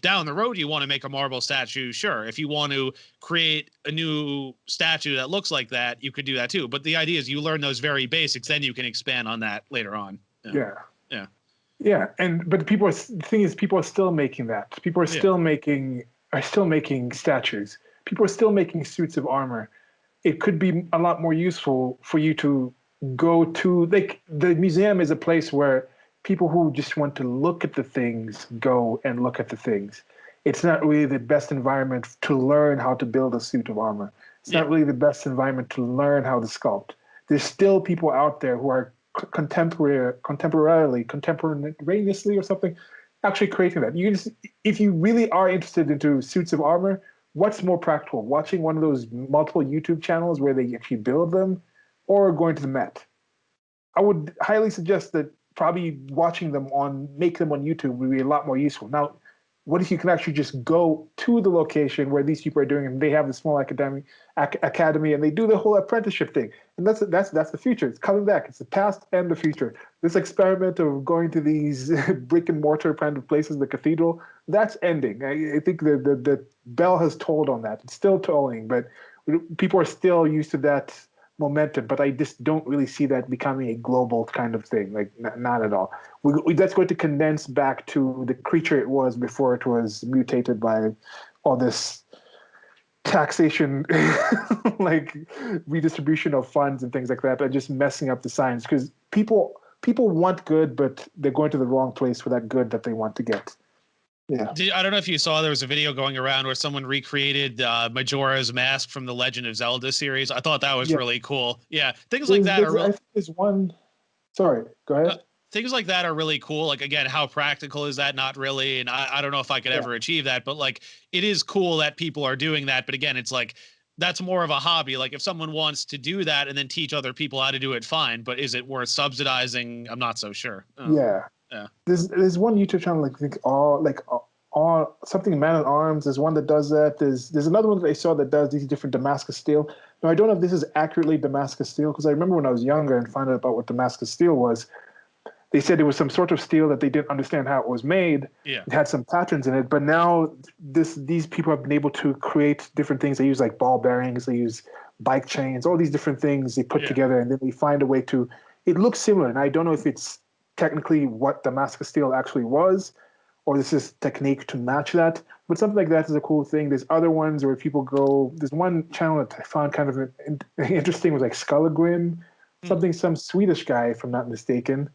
down the road you want to make a marble statue, sure. If you want to create a new statue that looks like that, you could do that too. But the idea is you learn those very basics, then you can expand on that later on. Yeah. Yeah. Yeah. But the thing is, people are still making that. People are still making statues. People are still making suits of armor. It could be a lot more useful for you to go to, like, the museum is a place where people who just want to look at the things go and look at the things. It's not really the best environment to learn how to build a suit of armor. It's not really the best environment to learn how to sculpt. There's still people out there who are contemporaneously or something, actually creating that. If you really are interested into suits of armor, what's more practical? Watching one of those multiple YouTube channels where they actually build them, or going to the Met? I would highly suggest that probably make them on YouTube would be a lot more useful. Now, what if you can actually just go to the location where these people are doing it, and they have the small academy, and they do the whole apprenticeship thing? And that's the future. It's coming back. It's the past and the future. This experiment of going to these brick and mortar kind of places, the Cathedral, that's ending. I think the bell has tolled on that. It's still tolling, but people are still used to that momentum, but I just don't really see that becoming a global kind of thing. Like, not at all. That's going to condense back to the creature it was before it was mutated by all this taxation, like redistribution of funds and things like that, and just messing up the science, because people want good, but they're going to the wrong place for that good that they want to get. Yeah. I don't know if you saw, there was a video going around where someone recreated Majora's Mask from the Legend of Zelda series. I thought that was really cool. Yeah, things like that are I think there's one. Sorry, go ahead. Things like that are really cool. Like, again, how practical is that? Not really. And I don't know if I could ever achieve that, but like, it is cool that people are doing that. But again, it's like, that's more of a hobby. Like, if someone wants to do that and then teach other people how to do it, fine. But is it worth subsidizing? I'm not so sure. Yeah. There's one YouTube channel, like, I think something Man at Arms. There's one that does that. There's another one that I saw that does these different Damascus steel. Now I don't know if this is accurately Damascus steel because I remember when I was younger and found out about what Damascus steel was. They said it was some sort of steel that they didn't understand how it was made. Yeah. It had some patterns in it, but now these people have been able to create different things. They use like ball bearings, they use bike chains, all these different things they put together, and then they find a way to. It looks similar, and I don't know if it's technically what Damascus steel actually was, or this is technique to match that. But something like that is a cool thing. There's other ones where people go. There's one channel that I found kind of interesting was like Skullagrim, some Swedish guy, if I'm not mistaken.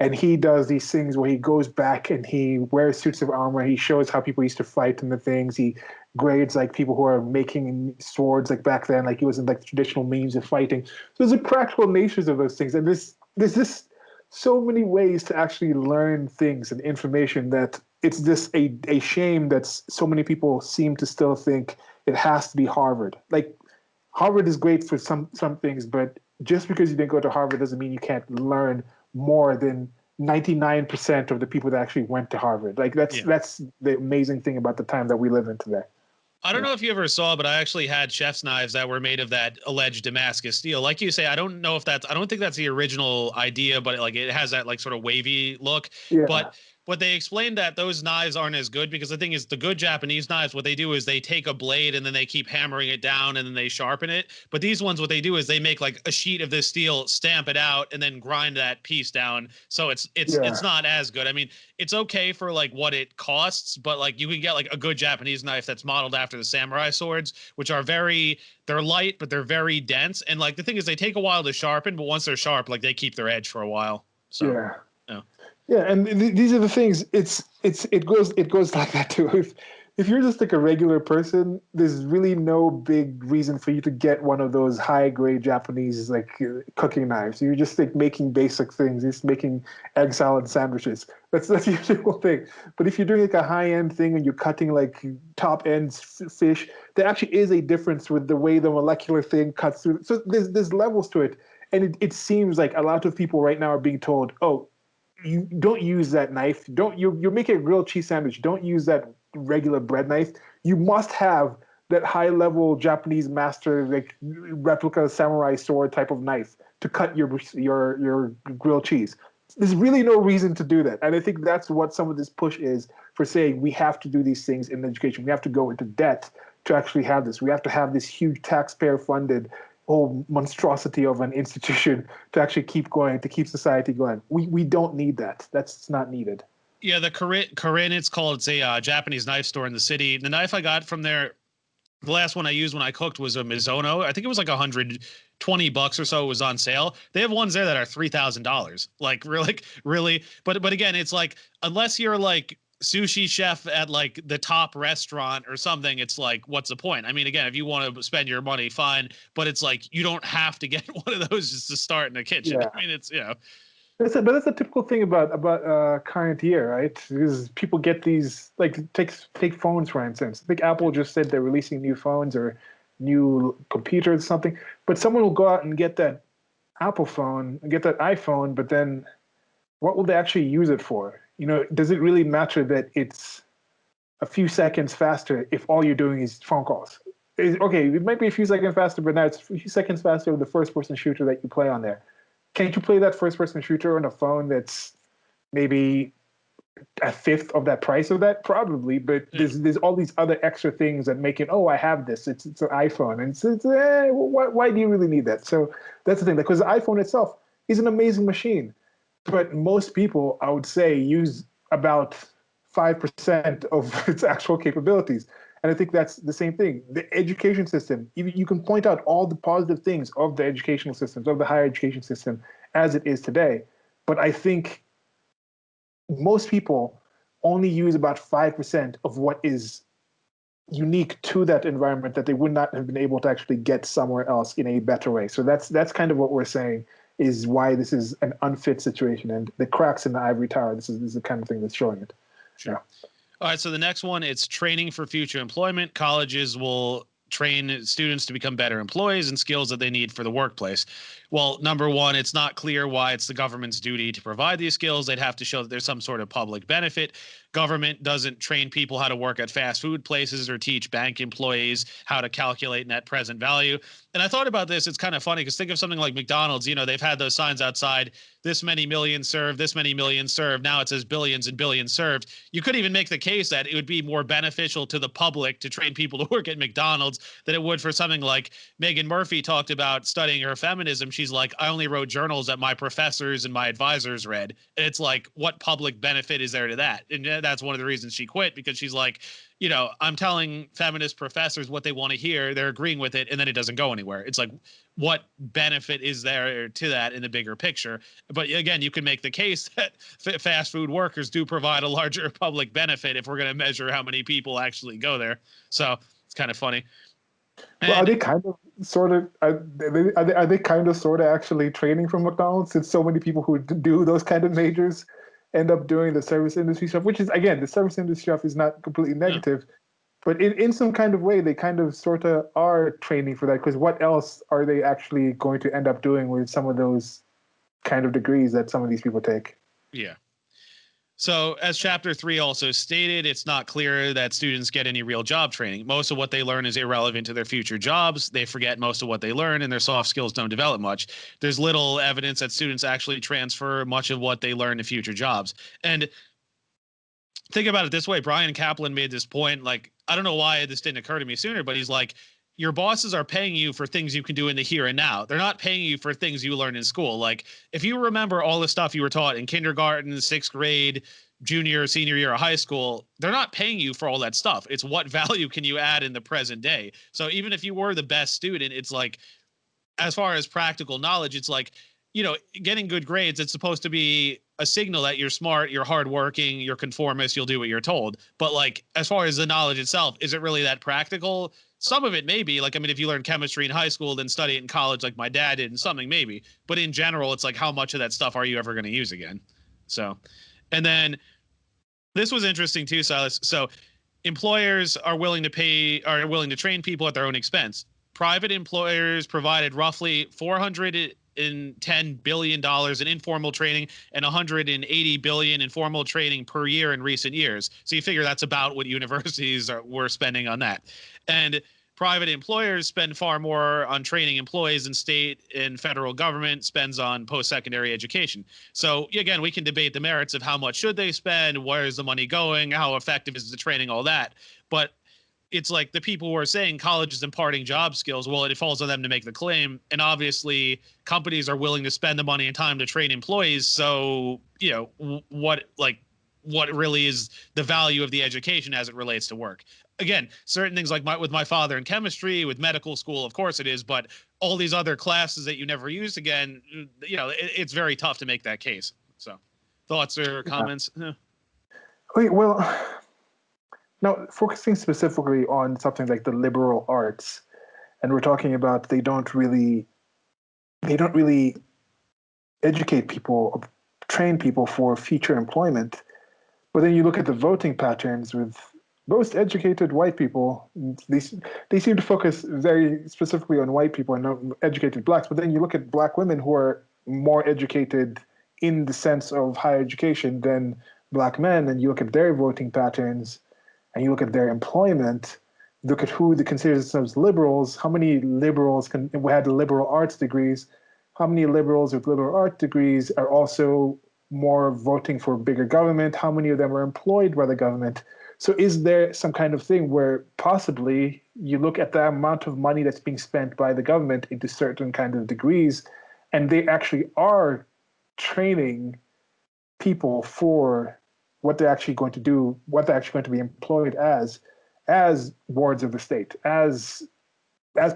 And he does these things where he goes back and he wears suits of armor. He shows how people used to fight and the things. He grades like people who are making swords like back then, like he was in like the traditional means of fighting. So there's the practical natures of those things. And there's this so many ways to actually learn things and information that it's just a shame that so many people seem to still think it has to be Harvard. Like Harvard is great for some things, but just because you didn't go to Harvard doesn't mean you can't learn more than 99% of the people that actually went to Harvard. Like that's the amazing thing about the time that we live in today. I don't know if you ever saw, but I actually had chef's knives that were made of that alleged Damascus steel. Like you say, I don't think that's the original idea, but like it has that like sort of wavy look. Yeah. But they explained that those knives aren't as good because the thing is the good Japanese knives, what they do is they take a blade and then they keep hammering it down and then they sharpen it. But these ones, what they do is they make like a sheet of this steel, stamp it out, and then grind that piece down. So it's not as good. I mean, it's okay for like what it costs, but like you can get like a good Japanese knife that's modeled after the samurai swords, which are they're light, but they're very dense. And like the thing is they take a while to sharpen, but once they're sharp, like they keep their edge for a while. So yeah. Yeah, and these are the things. It goes like that too. If you're just like a regular person, there's really no big reason for you to get one of those high grade Japanese like cooking knives. You're just like making basic things. You're just making egg salad sandwiches. That's the usual thing. But if you're doing like a high end thing and you're cutting like top end fish, there actually is a difference with the way the molecular thing cuts through. So there's levels to it, and it seems like a lot of people right now are being told, oh, you don't use that knife. You're making a grilled cheese sandwich. Don't use that regular bread knife. You must have that high level Japanese master like replica samurai sword type of knife to cut your grilled cheese. There's really no reason to do that. And I think that's what some of this push is for saying we have to do these things in education. We have to go into debt to actually have this. We have to have this huge taxpayer funded whole monstrosity of an institution to actually keep going, to keep society going. We don't need that. That's not needed. Yeah, the Korin, it's called. It's a Japanese knife store in the city. The knife I got from there, the last one I used when I cooked was a Mizuno. I think it was like $120 or so. It was on sale. They have ones there that are $3,000. Like really. But again, it's like unless you're like sushi chef at like the top restaurant or something, it's like, what's the point? I mean, again, if you want to spend your money, fine, but it's like you don't have to get one of those just to start in the kitchen. Yeah. I mean, it's but that's a typical thing about current year, right? Because people get these like take phones for instance. I think Apple just said they're releasing new phones or new computers or something, but someone will go out and get that Apple phone, get that iPhone, but then what will they actually use it for? You know, does it really matter that it's a few seconds faster if all you're doing is phone calls? Okay, it might be a few seconds faster, but now it's a few seconds faster with the first-person shooter that you play on there. Can't you play that first-person shooter on a phone that's maybe a fifth of that price of that? Probably, but there's all these other extra things that make it, oh, I have this. It's an iPhone. And why do you really need that? So that's the thing, because the iPhone itself is an amazing machine. But most people, I would say, use about 5% of its actual capabilities. And I think that's the same thing. The education system, you can point out all the positive things of the educational systems, of the higher education system as it is today. But I think most people only use about 5% of what is unique to that environment that they would not have been able to actually get somewhere else in a better way. So that's kind of what we're saying is why this is an unfit situation. And the cracks in the ivory tower, this is the kind of thing that's showing it. Sure. Yeah. All right, so the next one, it's training for future employment. Colleges will train students to become better employees and skills that they need for the workplace. Well, number one, it's not clear why it's the government's duty to provide these skills. They'd have to show that there's some sort of public benefit. government doesn't train people how to work at fast food places or teach bank employees how to calculate net present value. And I thought about this. It's kind of funny because think of something like McDonald's. You know, they've had those signs outside, this many million served, this many million served. Now it says billions and billions served. You could even make the case that it would be more beneficial to the public to train people to work at McDonald's than it would for something like Megan Murphy talked about studying her feminism. She's like, I only wrote journals that my professors and my advisors read. And it's like, what public benefit is there to that? And that's one of the reasons she quit, because she's like, you know, I'm telling feminist professors what they want to hear. They're agreeing with it, and then it doesn't go anywhere. It's like, what benefit is there to that in the bigger picture? But again, you can make the case that fast food workers do provide a larger public benefit if we're going to measure how many people actually go there. So it's kind of funny. Well, are they kind of sort of are they kind of sort of actually training from McDonald's, since so many people who do those kind of majors end up doing the service industry stuff, which is, again, the service industry stuff is not completely negative, but in some kind of way they kind of sort of are training for that, because what else are they actually going to end up doing with some of those kind of degrees that some of these people take? Yeah. So as chapter 3 also stated, it's not clear that students get any real job training. Most of what they learn is irrelevant to their future jobs. They forget most of what they learn, and their soft skills don't develop much. There's little evidence that students actually transfer much of what they learn to future jobs. And think about it this way. Brian Kaplan made this point. Like, I don't know why this didn't occur to me sooner, but he's like, your bosses are paying you for things you can do in the here and now. They're not paying you for things you learn in school. Like, if you remember all the stuff you were taught in kindergarten, sixth grade, junior, senior year of high school, they're not paying you for all that stuff. It's what value can you add in the present day. So even if you were the best student, it's like, as far as practical knowledge, it's like, you know, getting good grades, it's supposed to be a signal that you're smart, you're hardworking, you're conformist, you'll do what you're told. But like, as far as the knowledge itself, is it really that practical? Some of it may be. Like, I mean, if you learn chemistry in high school, then study it in college like my dad did, and something maybe. But in general, it's like, how much of that stuff are you ever going to use again? So, and then this was interesting too, Silas. So employers are willing to train people at their own expense. Private employers provided roughly $410 billion in informal training and $180 billion in formal training per year in recent years. So you figure that's about what universities were spending on that. And private employers spend far more on training employees than state and federal government spends on post-secondary education. So again, we can debate the merits of how much should they spend, where is the money going, how effective is the training, all that. But it's like the people who are saying college is imparting job skills, well, it falls on them to make the claim. And obviously companies are willing to spend the money and time to train employees. So, you know, what really is the value of the education as it relates to work? Again, certain things like with my father in chemistry, with medical school, of course it is, but all these other classes that you never use again, you know, it's very tough to make that case. So thoughts or comments? Yeah. Okay, well, now focusing specifically on something like the liberal arts, and we're talking about they don't really educate people or train people for future employment. But then you look at the voting patterns with most educated white people, they seem to focus very specifically on white people and not educated blacks. But then you look at black women who are more educated in the sense of higher education than black men, and you look at their voting patterns, and you look at their employment, look at who they consider themselves liberals, how many liberals who had liberal arts degrees, how many liberals with liberal arts degrees are also more voting for bigger government, how many of them are employed by the government. So is there some kind of thing where possibly you look at the amount of money that's being spent by the government into certain kind of degrees, and they actually are training people for what they're actually going to do, what they're actually going to be employed as wards of the state, as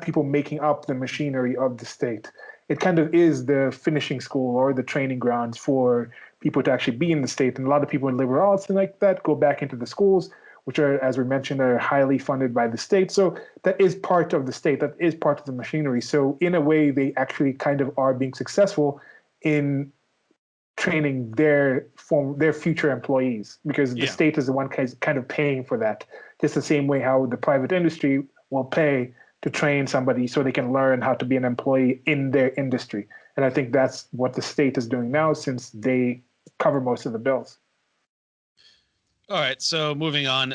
people making up the machinery of the state. It kind of is the finishing school or the training grounds for people to actually be in the state. And a lot of people in liberal arts and like that go back into the schools, which are, as we mentioned, are highly funded by the state. So that is part of the state, that is part of the machinery. So in a way, they actually kind of are being successful in training their future employees, because the state is the one kind of paying for that. Just the same way how the private industry will pay to train somebody so they can learn how to be an employee in their industry. And I think that's what the state is doing now, since they cover most of the bills. All right, so moving on.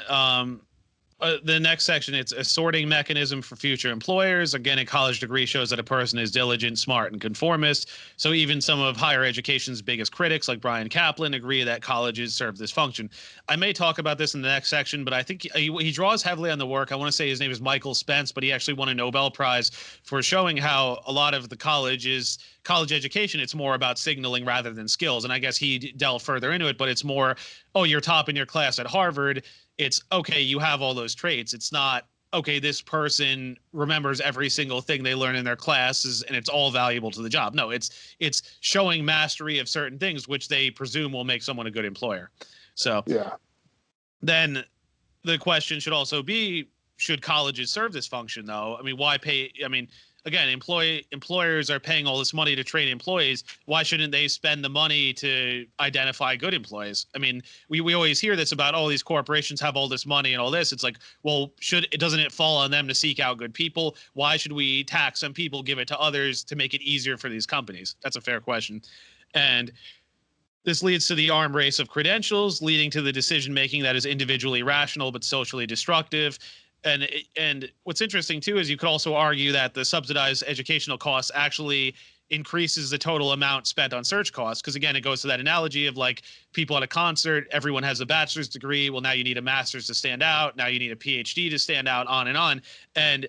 The next section, it's a sorting mechanism for future employers. Again, a college degree shows that a person is diligent, smart, and conformist. So even some of higher education's biggest critics, like Brian Kaplan, agree that colleges serve this function. I may talk about this in the next section, but I think he draws heavily on the work. I want to say his name is Michael Spence, but he actually won a Nobel Prize for showing how a lot of the college education, it's more about signaling rather than skills. And I guess he delved further into it, but it's more, oh, you're top in your class at Harvard. It's okay, you have all those traits. It's not, okay, this person remembers every single thing they learn in their classes and it's all valuable to the job. No, it's showing mastery of certain things, which they presume will make someone a good employer. So Yeah. then the question should also be, should colleges serve this function though? I mean, why pay? I mean, again, employers are paying all this money to train employees. Why shouldn't they spend the money to identify good employees? I mean, we always hear this about, oh, these corporations have all this money and all this. It's like, well, doesn't it fall on them to seek out good people? Why should we tax some people, give it to others to make it easier for these companies? That's a fair question. And this leads to the arm race of credentials, leading to the decision making that is individually rational but socially destructive. And what's interesting too is you could also argue that the subsidized educational costs actually increases the total amount spent on search costs, because again, it goes to that analogy of like people at a concert, everyone has a bachelor's degree, well now you need a master's to stand out, now you need a PhD to stand out, on and on. And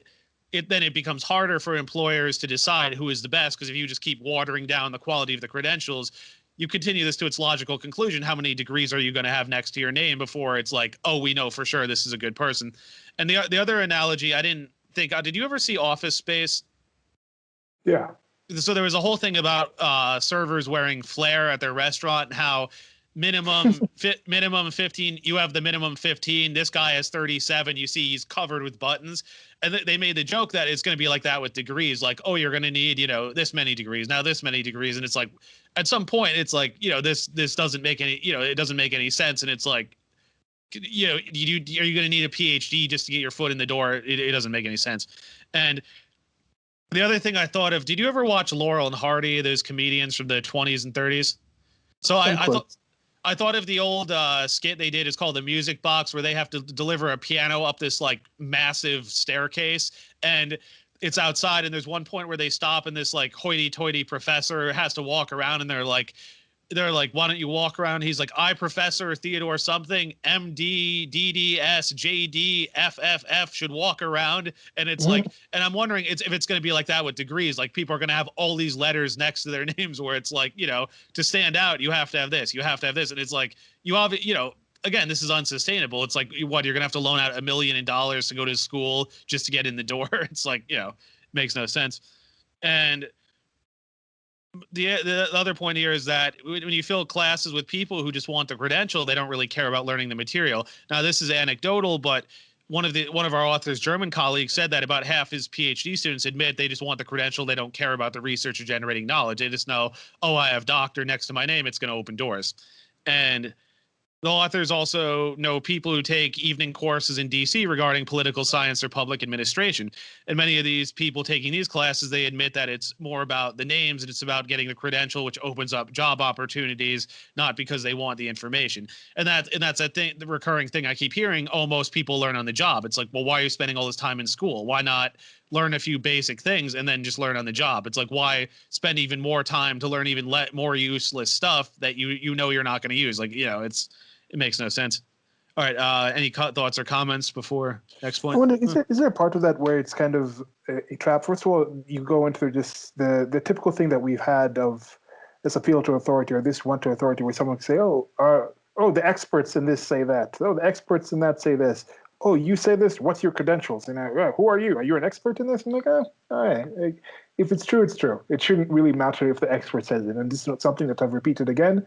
then it becomes harder for employers to decide who is the best, because if you just keep watering down the quality of the credentials, you continue this to its logical conclusion. How many degrees are you going to have next to your name before it's like, oh, we know for sure this is a good person? And the other analogy, I didn't think, did you ever see Office Space? Yeah. So there was a whole thing about servers wearing flair at their restaurant, and how minimum 15, you have the minimum 15, this guy has 37, you see he's covered with buttons. And they made the joke that it's going to be like that with degrees, like, oh, you're going to need, this many degrees, now this many degrees. And it's like, at some point it's like, this doesn't make any, it doesn't make any sense. And it's like, are you going to need a PhD just to get your foot in the door? It doesn't make any sense. And the other thing I thought of, did you ever watch Laurel and Hardy, those comedians from the 20s and 30s? So I thought of the old skit they did. It's called The Music Box, where they have to deliver a piano up this like massive staircase, and it's outside. And there's one point where they stop, and this like hoity-toity professor has to walk around, and they're like, why don't you walk around? He's like, I, Professor Theodore something, MD, DDS, JD, FFF, should walk around. And it's like, and I'm wondering if it's going to be like that with degrees. Like people are going to have all these letters next to their names, where it's like, to stand out, you have to have this, you have to have this. And it's like, again, this is unsustainable. It's like, what, you're going to have to loan out $1 million to go to school just to get in the door. It's like, makes no sense. And the other point here is that when you fill classes with people who just want the credential, they don't really care about learning the material. Now, this is anecdotal, but one of our author's German colleagues said that about half his PhD students admit they just want the credential. They don't care about the research or generating knowledge. They just know, oh, I have doctor next to my name, it's going to open doors. And the authors also know people who take evening courses in DC regarding political science or public administration. And many of these people taking these classes, they admit that it's more about the names and it's about getting the credential, which opens up job opportunities, not because they want the information. And that's a thing, the recurring thing I keep hearing. Oh, most people learn on the job. It's like, well, why are you spending all this time in school? Why not learn a few basic things and then just learn on the job? It's like, why spend even more time to learn even more useless stuff that you're not going to use? Like, it makes no sense. All right. Any thoughts or comments before next point? I wonder, is there a part of that where it's kind of a trap? First of all, you go into just the typical thing that we've had of this appeal to authority or this want to authority, where someone can say, the experts in this say that. Oh, the experts in that say this. Oh, you say this. What's your credentials? And who are you? Are you an expert in this? I'm like, all right. If it's true, it's true. It shouldn't really matter if the expert says it. And this is not something that I've repeated again.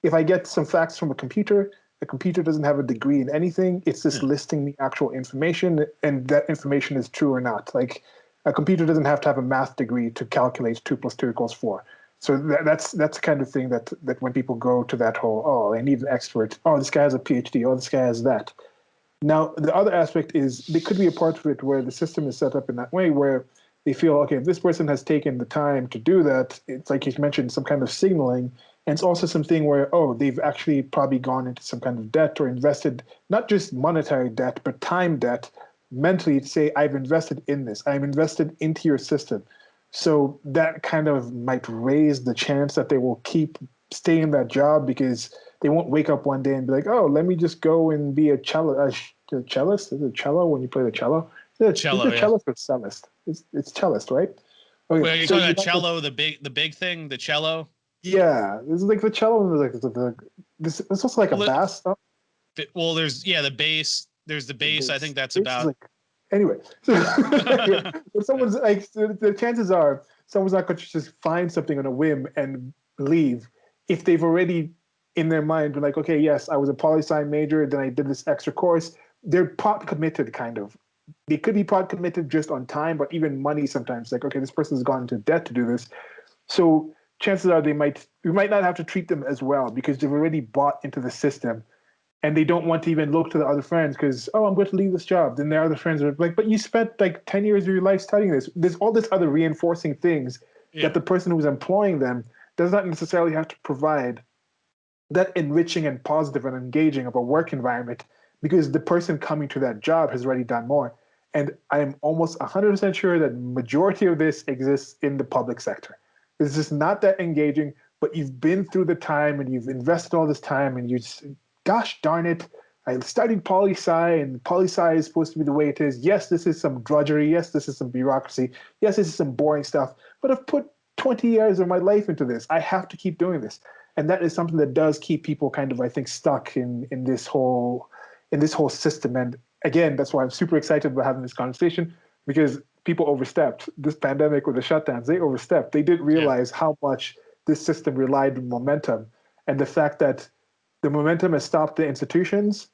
If I get some facts from a computer, the computer doesn't have a degree in anything. It's just listing the actual information, and that information is true or not. Like a computer doesn't have to have a math degree to calculate 2 + 2 = 4. So that's the kind of thing that when people go to that whole, I need an expert. Oh, this guy has a PhD. Oh, this guy has that. Now, the other aspect is there could be a part of it where the system is set up in that way where they feel, okay, if this person has taken the time to do that, it's like you mentioned, some kind of signaling. And it's also something where, oh, they've actually probably gone into some kind of debt or invested, not just monetary debt, but time debt, mentally to say, I've invested in this, I'm invested into your system. So that kind of might raise the chance that they will keep staying in that job because they won't wake up one day and be like, oh, let me just go and be a a cellist. Is it cello when you play the cello? Is Cello, it yeah. cellist or cellist? It's cellist, right? Wait, Okay, are you so talking you're about not just, cello, the big thing, the cello? yeah, this is like the cello and like this. It's also like a Well, bass stuff. well, there's the bass. There's the The bass. I think bass, that's bass is about. like anyway. So, if someone's like, the chances are someone's not going to just find something on a whim and leave if they've already in their mind been like, okay, yes, I was a poli sci major, then I did this extra course. They're pot committed, kind of. They could be pot committed just on time, but even money sometimes. Like, okay, this person's gone into debt to do this, so chances are we might not have to treat them as well because they've already bought into the system and they don't want to even look to the other friends because, oh, I'm going to leave this job. Then their other friends are like, but you spent like 10 years of your life studying this. There's all this other reinforcing things Yeah. that the person who's employing them does not necessarily have to provide that enriching and positive and engaging of a work environment because the person coming to that job has already done more. And I'm almost 100% sure that majority of this exists in the public sector. It's just not that engaging, but you've been through the time and you've invested all this time and you just, gosh darn it, I studied poli sci and poli sci is supposed to be the way it is. Yes, this is some drudgery. Yes, this is some bureaucracy. Yes, this is some boring stuff, but I've put 20 years of my life into this. I have to keep doing this. And that is something that does keep people kind of, I think, stuck in this whole system. And again, that's why I'm super excited about having this conversation because people overstepped this pandemic with the shutdowns. They overstepped. They didn't Yeah. realize how much this system relied on momentum, and the fact that the momentum has stopped the institutions,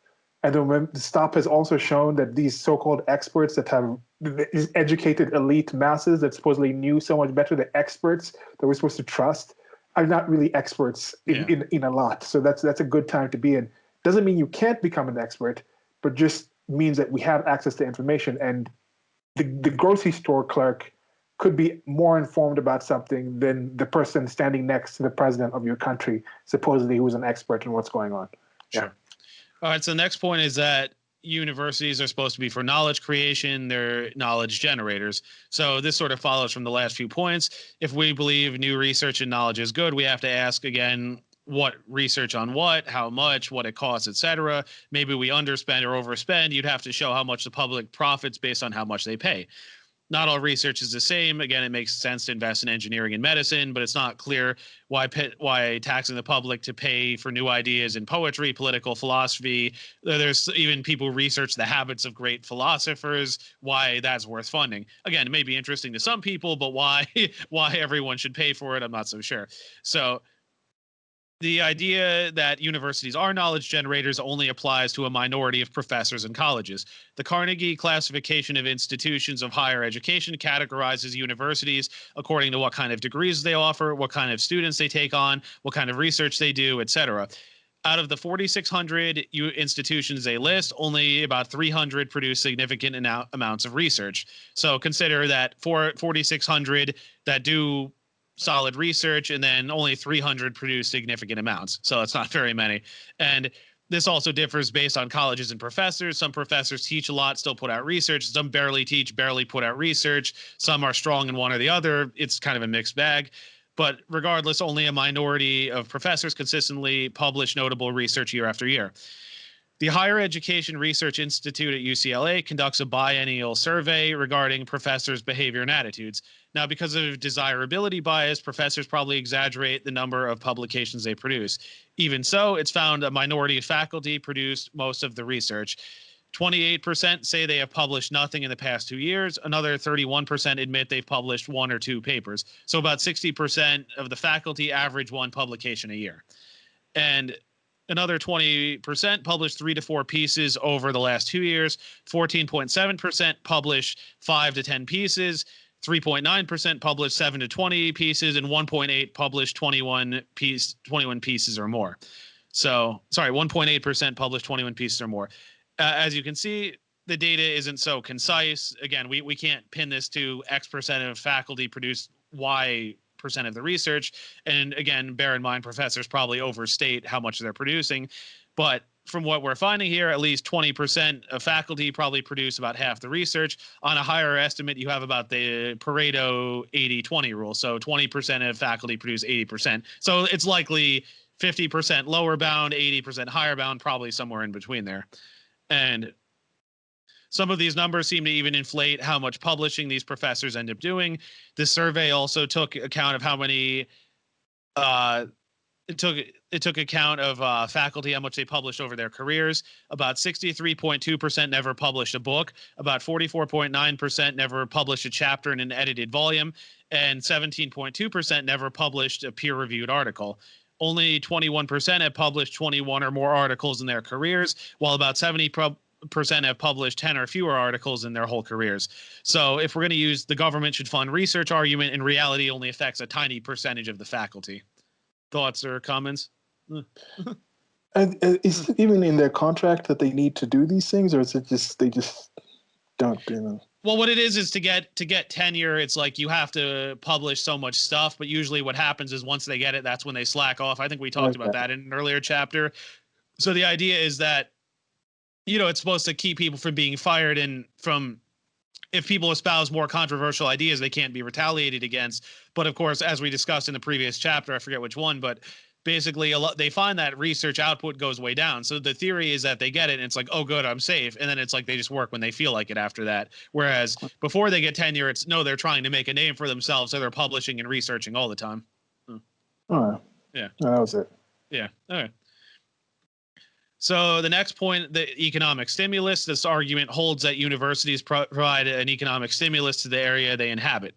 and the stop has also shown that these so-called experts that have these educated elite masses that supposedly knew so much better, the experts that we're supposed to trust, are not really experts Yeah. in a lot. So that's a good time to be in. Doesn't mean you can't become an expert, but just means that we have access to information. And the grocery store clerk could be more informed about something than the person standing next to the president of your country, supposedly who's an expert in what's going on. Sure. Yeah. All right. So the next point is that universities are supposed to be for knowledge creation. They're knowledge generators. So this sort of follows from the last few points. If we believe new research and knowledge is good, we have to ask again, what research on what, how much, what it costs, etc. Maybe we underspend or overspend. You'd have to show how much the public profits based on how much they pay. Not all research is the same. Again, it makes sense to invest in engineering and medicine, but it's not clear why taxing the public to pay for new ideas in poetry, political philosophy. There's even people who research the habits of great philosophers, why that's worth funding. Again, it may be interesting to some people, but why why everyone should pay for it, I'm not so sure. So the idea that universities are knowledge generators only applies to a minority of professors and colleges. The Carnegie Classification of Institutions of Higher Education categorizes universities according to what kind of degrees they offer, what kind of students they take on, what kind of research they do, etc. Out of the 4,600 institutions they list, only about 300 produce significant amounts of research. So consider that for 4,600 that do solid research, and then only 300 produce significant amounts. So it's not very many. And this also differs based on colleges and professors. Some professors teach a lot, still put out research. Some barely teach, barely put out research. Some are strong in one or the other. It's kind of a mixed bag. But regardless, only a minority of professors consistently publish notable research year after year. The Higher Education Research Institute at UCLA conducts a biennial survey regarding professors' behavior and attitudes. Now, because of desirability bias, professors probably exaggerate the number of publications they produce. Even so, it's found a minority of faculty produced most of the research. 28% say they have published nothing in the past 2 years. Another 31% admit they've published one or two papers. So about 60% of the faculty average one publication a year. And another 20% published 3 to 4 pieces over the last 2 years. 14.7% published 5 to 10 pieces. 3.9% published 7 to 20 pieces, and 1.8 published 21 pieces or more. So, sorry, 1.8% published 21 pieces or more. As you can see, the data isn't so concise. Again, we can't pin this to X percent of faculty produce Y percent of the research. And again, bear in mind, professors probably overstate how much they're producing. But from what we're finding here, at least 20% of faculty probably produce about half the research. On a higher estimate, you have about the Pareto 80-20 rule. So 20% of faculty produce 80%. So it's likely 50% lower bound, 80% higher bound, probably somewhere in between there. And some of these numbers seem to even inflate how much publishing these professors end up doing. This survey also took account of how many it took account of faculty, how much they published over their careers. About 63.2% never published a book. About 44.9% never published a chapter in an edited volume. And 17.2% never published a peer-reviewed article. Only 21% have published 21 or more articles in their careers, while about 70% have published 10 or fewer articles in their whole careers. So if we're going to use the government should fund research argument, in reality only affects a tiny percentage of the faculty. Thoughts or comments? And is it even in their contract that they need to do these things, or is it just they just don't do them? Well, what it is to get tenure, it's like you have to publish so much stuff, but usually what happens is once they get it, that's when they slack off. I think we talked about that in an earlier chapter. So the idea is that, you know, it's supposed to keep people from being fired and from, if people espouse more controversial ideas, they can't be retaliated against. But of course, as we discussed in the previous chapter, I forget which one, but basically they find that research output goes way down. So the theory is that they get it and it's like, oh, good, I'm safe. And then it's like they just work when they feel like it after that. Whereas before they get tenure, it's no, they're trying to make a name for themselves. So they're publishing and researching all the time. Oh, yeah. No, that was it. Yeah. All right. So the next point, the economic stimulus. This argument holds that universities provide an economic stimulus to the area they inhabit.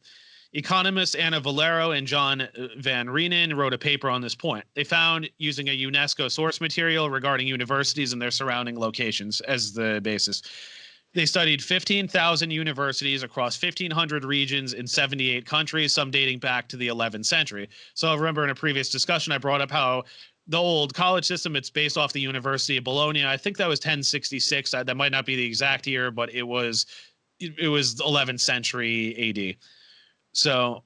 Economists Anna Valero and John Van Reenen wrote a paper on this point. They found using a UNESCO source material regarding universities and their surrounding locations as the basis. They studied 15,000 universities across 1,500 regions in 78 countries, some dating back to the 11th century. So I remember in a previous discussion, I brought up how the old college system, it's based off the University of Bologna. I think that was 1066. That might not be the exact year, but it was 11th century AD. So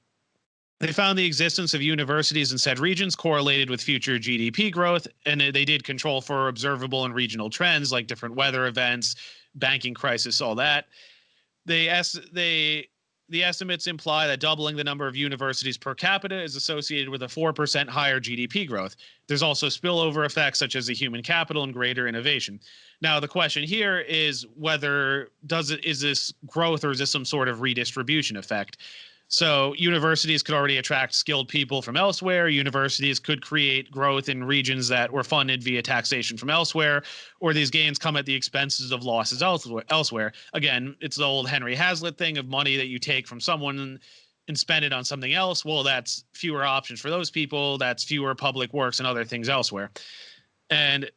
they found the existence of universities in said regions correlated with future GDP growth, and they did control for observable and regional trends like different weather events, banking crisis, all that. The estimates imply that doubling the number of universities per capita is associated with a 4% higher GDP growth. There's also spillover effects such as the human capital and greater innovation. Now, the question here is whether is this growth or is this some sort of redistribution effect? So universities could already attract skilled people from elsewhere. Universities could create growth in regions that were funded via taxation from elsewhere, or these gains come at the expenses of losses elsewhere. Again, it's the old Henry Hazlitt thing of money that you take from someone and spend it on something else. Well, that's fewer options for those people. That's fewer public works and other things elsewhere. And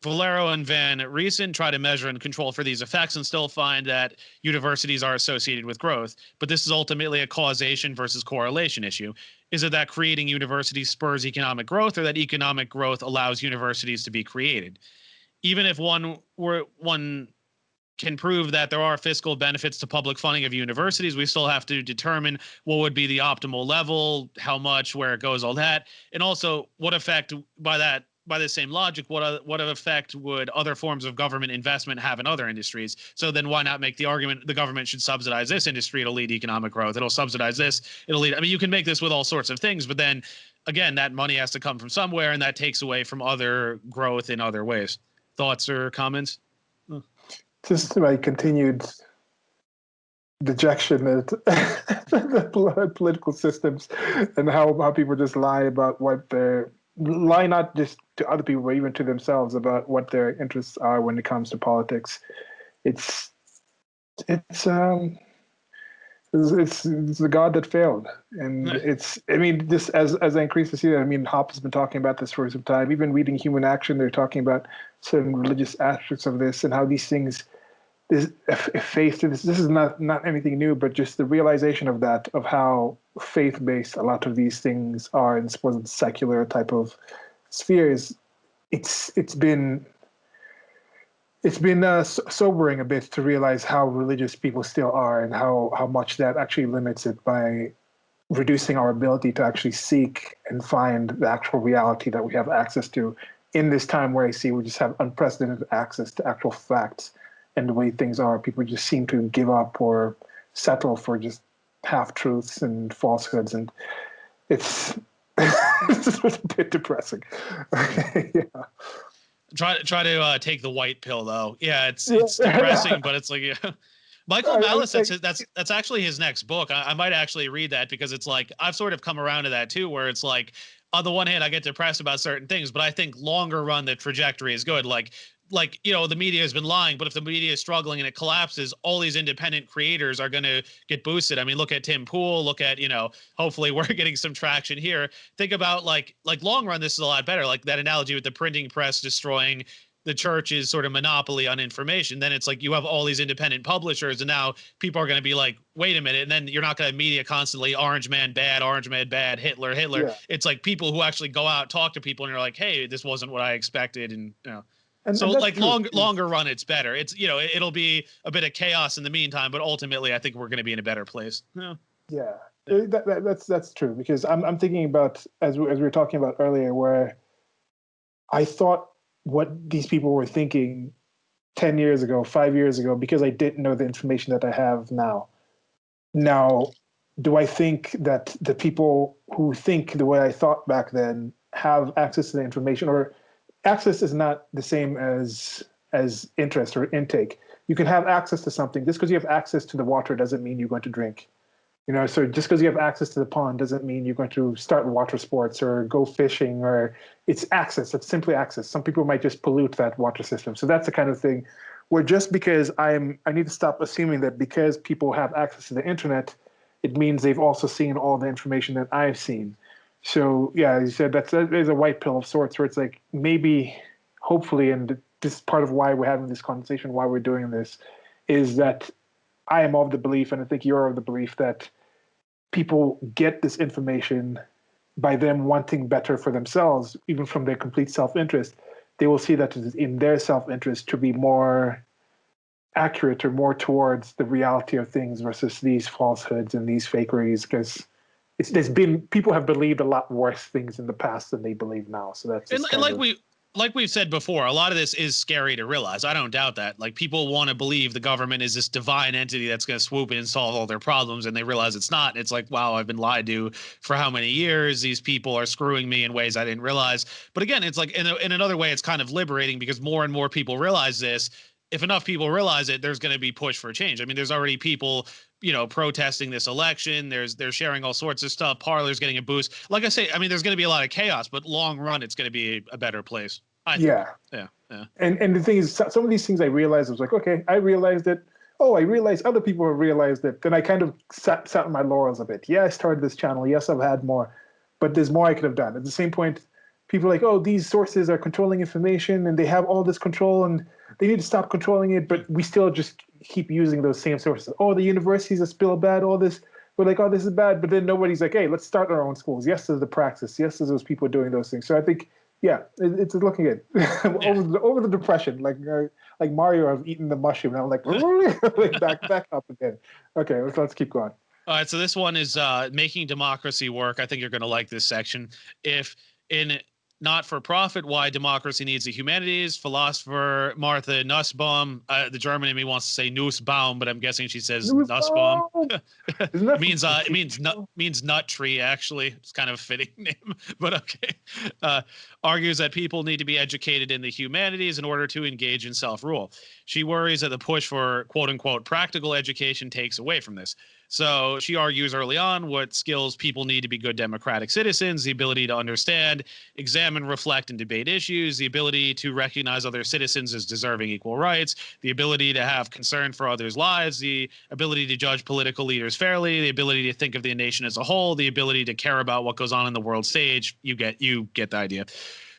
Valero and Van Reesen try to measure and control for these effects and still find that universities are associated with growth. But this is ultimately a causation versus correlation issue. Is it that creating universities spurs economic growth, or that economic growth allows universities to be created? Even if one can prove that there are fiscal benefits to public funding of universities, we still have to determine what would be the optimal level, how much, where it goes, all that. And also what effect by the same logic, what effect would other forms of government investment have in other industries? So then why not make the argument the government should subsidize this industry, it'll lead economic growth, it'll subsidize this, it'll lead, I mean, you can make this with all sorts of things, but then again, that money has to come from somewhere, and that takes away from other growth in other ways. Thoughts or comments? Just my continued dejection at the political systems and how people just lie about what they're not just to other people, but even to themselves about what their interests are when it comes to politics. It's the God that failed, and I mean, just as I increase to see that, I mean, Hoppe has been talking about this for some time. Even reading Human Action, they're talking about certain religious aspects of this and how these things. Faith to this is not anything new, but just the realization of that, of how faith-based a lot of these things are in supposed secular type of spheres. It's been sobering a bit to realize how religious people still are and how much that actually limits it by reducing our ability to actually seek and find the actual reality that we have access to in this time where I see we just have unprecedented access to actual facts and the way things are. People just seem to give up or settle for just half truths and falsehoods, and it's it's a bit depressing. Yeah. Try to take the white pill though. Yeah, it's depressing, but it's like yeah. Michael Malice, that's actually his next book. I might actually read that because it's like I've sort of come around to that too, where it's like on the one hand I get depressed about certain things, but I think longer run the trajectory is good. Like the media has been lying, but if the media is struggling and it collapses, all these independent creators are going to get boosted. I mean, look at Tim Pool, look at, hopefully we're getting some traction here. Think about like long run, this is a lot better. Like that analogy with the printing press destroying the church's sort of monopoly on information. Then it's like you have all these independent publishers, and now people are going to be like, wait a minute. And then you're not going to have media constantly Orange Man bad, Hitler. Yeah. It's like people who actually go out, talk to people, and you're like, hey, this wasn't what I expected. And so like longer run, it's better. It's, it'll be a bit of chaos in the meantime, but ultimately I think we're going to be in a better place. Yeah. That's true, because I'm thinking about, as we were talking about earlier, where I thought what these people were thinking 10 years ago, 5 years ago, because I didn't know the information that I have now. Now, do I think that the people who think the way I thought back then have access to the information? Or access is not the same as interest or intake. You can have access to something. Just because you have access to the water doesn't mean you're going to drink. So just because you have access to the pond doesn't mean you're going to start water sports or go fishing, or it's access. It's simply access. Some people might just pollute that water system. So that's the kind of thing where just because I need to stop assuming that because people have access to the internet, it means they've also seen all the information that I've seen. So yeah, as you said, there's a white pill of sorts where it's like maybe, hopefully, and this is part of why we're having this conversation, why we're doing this, is that I am of the belief, and I think you're of the belief, that people get this information by them wanting better for themselves, even from their complete self-interest. They will see that it is in their self-interest to be more accurate or more towards the reality of things versus these falsehoods and these fakeries, because people have believed a lot worse things in the past than they believe now. So that's like we've said before, a lot of this is scary to realize. I don't doubt that. Like people want to believe the government is this divine entity that's going to swoop in and solve all their problems, and they realize it's not. It's like, wow, I've been lied to for how many years? These people are screwing me in ways I didn't realize. But again, it's like in another way, it's kind of liberating because more and more people realize this. If enough people realize it, there's going to be push for change. I mean, there's already people, protesting this election. They're sharing all sorts of stuff. Parler's getting a boost. Like I say, I mean, there's going to be a lot of chaos, but long run, it's going to be a better place. Yeah. And the thing is, some of these things I realized, I was like, okay, I realized it. Oh, I realized other people have realized it. Then I kind of sat on my laurels a bit. Yeah, I started this channel. Yes, I've had more, but there's more I could have done. At the same point, people are like, oh, these sources are controlling information and they have all this control and they need to stop controlling it. But we still just keep using those same sources. Oh, the universities are still bad. All this. We're like, oh, this is bad. But then nobody's like, hey, let's start our own schools. Yes, there's the praxis. Yes, there's those people doing those things. So I think, yeah, it's looking good. over the depression, like Mario, I've eaten the mushroom, and I'm like, back up again. Okay, let's keep going. All right, so this one is making democracy work. I think you're going to like this section. If in not-for-profit, why democracy needs the humanities, philosopher Martha Nussbaum. The German in me wants to say Nussbaum, but I'm guessing she says Nussbaum. It means nut tree, actually. It's kind of a fitting name, but okay. Argues that people need to be educated in the humanities in order to engage in self-rule. She worries that the push for quote-unquote practical education takes away from this. So she argues early on what skills people need to be good democratic citizens: the ability to understand, examine, reflect, and debate issues, the ability to recognize other citizens as deserving equal rights, the ability to have concern for others' lives, the ability to judge political leaders fairly, the ability to think of the nation as a whole, the ability to care about what goes on in the world stage. You get the idea.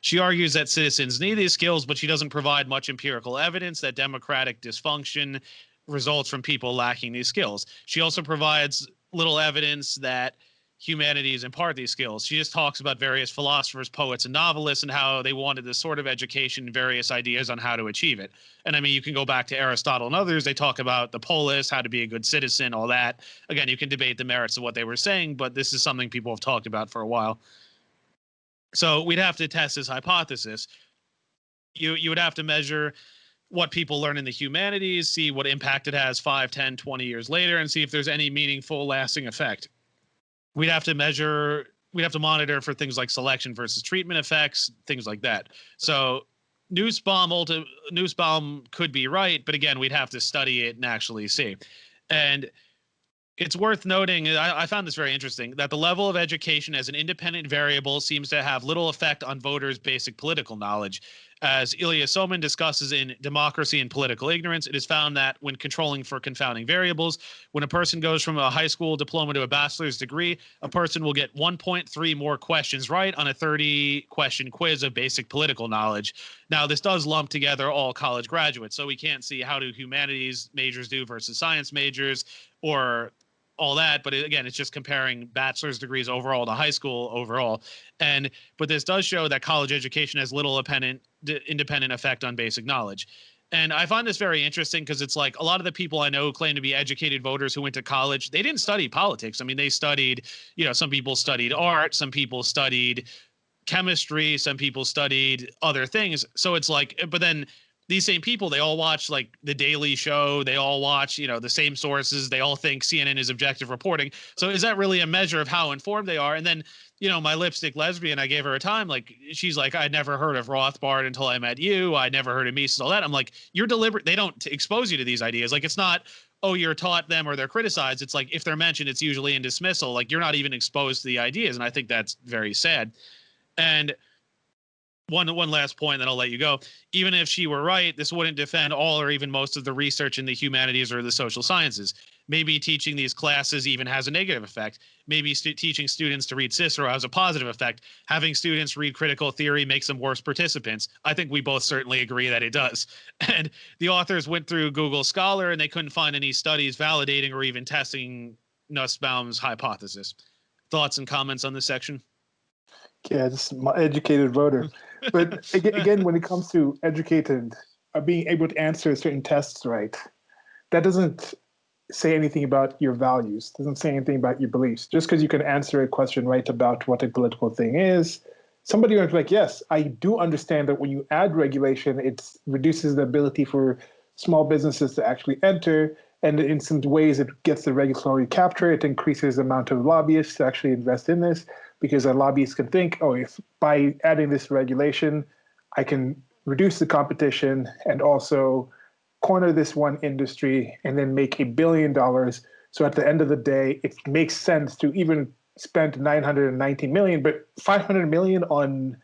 She argues that citizens need these skills, but she doesn't provide much empirical evidence that democratic dysfunction results from people lacking these skills. She also provides little evidence that humanities impart these skills. She just talks about various philosophers, poets, and novelists and how they wanted this sort of education and various ideas on how to achieve it. And I mean, you can go back to Aristotle and others. They talk about the polis, how to be a good citizen, all that. Again, you can debate the merits of what they were saying, but this is something people have talked about for a while. So we'd have to test this hypothesis. You would have to measure what people learn in the humanities, see what impact it has 5, 10, 20 years later, and see if there's any meaningful, lasting effect. We'd have to monitor for things like selection versus treatment effects, things like that. So Nussbaum could be right, but again, we'd have to study it and actually see. And it's worth noting, I found this very interesting, that the level of education as an independent variable seems to have little effect on voters' basic political knowledge. As Ilya Somin discusses in Democracy and Political Ignorance, it is found that when controlling for confounding variables, when a person goes from a high school diploma to a bachelor's degree, a person will get 1.3 more questions right on a 30-question quiz of basic political knowledge. Now, this does lump together all college graduates, so we can't see how do humanities majors do versus science majors or all that, but again, it's just comparing bachelor's degrees overall to high school overall. But this does show that college education has little independent effect on basic knowledge. And I find this very interesting because it's like a lot of the people I know who claim to be educated voters who went to college, they didn't study politics. I mean, they studied, some people studied art, some people studied chemistry, some people studied other things. So it's like, but then these same people, they all watch like The Daily Show. They all watch, the same sources. They all think CNN is objective reporting. So is that really a measure of how informed they are? And then, my lipstick lesbian, I gave her a time. Like, she's like, I'd never heard of Rothbard until I met you. I never heard of Mises, all that. I'm like, you're deliberate. They don't expose you to these ideas. Like, it's not, oh, you're taught them or they're criticized. It's like, if they're mentioned, it's usually in dismissal. Like, you're not even exposed to the ideas. And I think that's very sad. And one last point, then I'll let you go. Even if she were right, this wouldn't defend all or even most of the research in the humanities or the social sciences. Maybe teaching these classes even has a negative effect. Maybe teaching students to read Cicero has a positive effect. Having students read critical theory makes them worse participants. I think we both certainly agree that it does. And the authors went through Google Scholar and they couldn't find any studies validating or even testing Nussbaum's hypothesis. Thoughts and comments on this section? Yeah, just my educated voter. But again, when it comes to educated, being able to answer certain tests right, that doesn't say anything about your values, doesn't say anything about your beliefs. Just because you can answer a question right about what a political thing is, somebody will be like, yes, I do understand that when you add regulation, it reduces the ability for small businesses to actually enter. And in some ways, it gets the regulatory capture. It increases the amount of lobbyists to actually invest in this, because a lobbyist can think, oh, if by adding this regulation, I can reduce the competition and also corner this one industry and then make $1 billion. So at the end of the day, it makes sense to even spend 990 million, but 500 million on,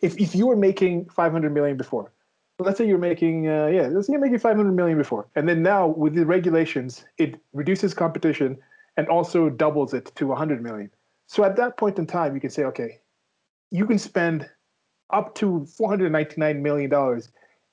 if you were making 500 million before, let's say you're making, let's say you're making 500 million before. And then now with the regulations, it reduces competition and also doubles it to 100 million. So at that point in time, you can say, okay, you can spend up to $499 million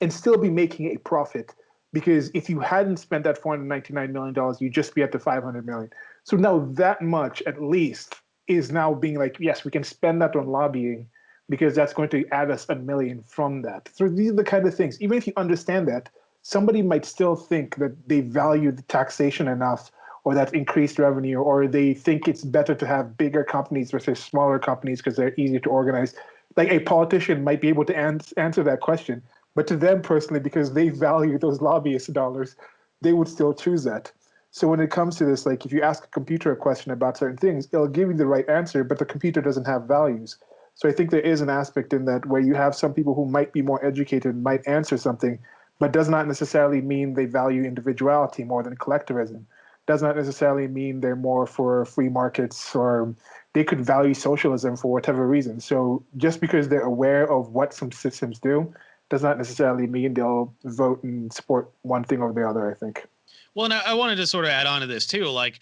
and still be making a profit, because if you hadn't spent that $499 million, you'd just be at the 500 million. So now that much at least is now being like, yes, we can spend that on lobbying because that's going to add us $1 million from that. So these are the kind of things, even if you understand that, somebody might still think that they value the taxation enough or that increased revenue, or they think it's better to have bigger companies versus smaller companies because they're easier to organize. Like a politician might be able to answer that question, but to them personally, because they value those lobbyist dollars, they would still choose that. So when it comes to this, like if you ask a computer a question about certain things, it'll give you the right answer, but the computer doesn't have values. So I think there is an aspect in that where you have some people who might be more educated, might answer something, but does not necessarily mean they value individuality more than collectivism. Does not necessarily mean they're more for free markets, or they could value socialism for whatever reason. So just because they're aware of what some systems do does not necessarily mean they'll vote and support one thing over the other, I think. Well, and I wanted to sort of add on to this too. Like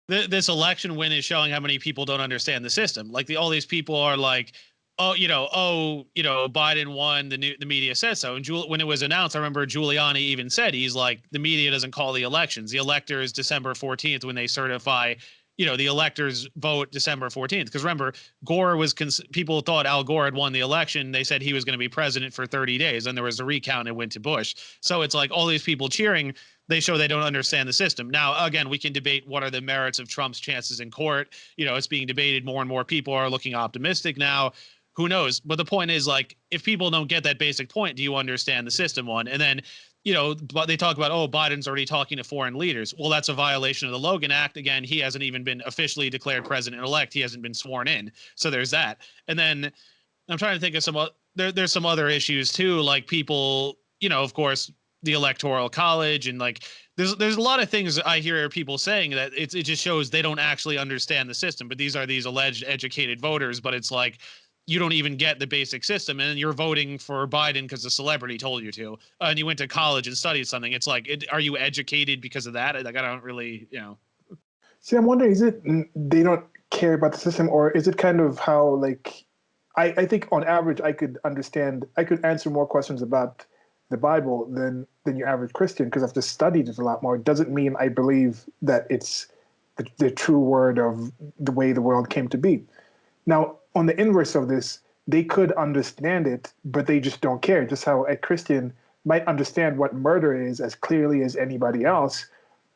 this election win is showing how many people don't understand the system. Like all these people are like, Biden won. The media says so. And when it was announced, I remember Giuliani even said, he's like, the media doesn't call the elections. The elector is December 14th when they certify the electors vote December 14th. Because remember, Gore was people thought Al Gore had won the election. They said he was going to be president for 30 days. Then there was a recount and it went to Bush. So it's like all these people cheering, they show they don't understand the system. Now, again, we can debate what are the merits of Trump's chances in court. It's being debated. More and more people are looking optimistic now. Who knows? But the point is, like, if people don't get that basic point, do you understand the system one? And then, but they talk about, oh, Biden's already talking to foreign leaders. Well, that's a violation of the Logan Act. Again, he hasn't even been officially declared president-elect. He hasn't been sworn in. So there's that. And then I'm trying to think of there's some other issues too, like people, of course, the Electoral College, and like there's a lot of things I hear people saying that it just shows they don't actually understand the system. But these are these alleged educated voters, but it's like, you don't even get the basic system, and you're voting for Biden because the celebrity told you to, and you went to college and studied something. It's like, are you educated because of that? Like, I don't really, See, I'm wondering, is it they don't care about the system, or is it kind of how, like, I think on average I could answer more questions about the Bible than your average Christian because I've just studied it a lot more. It doesn't mean I believe that it's the true word of the way the world came to be. Now, on the inverse of this, they could understand it, but they just don't care. Just how a Christian might understand what murder is as clearly as anybody else,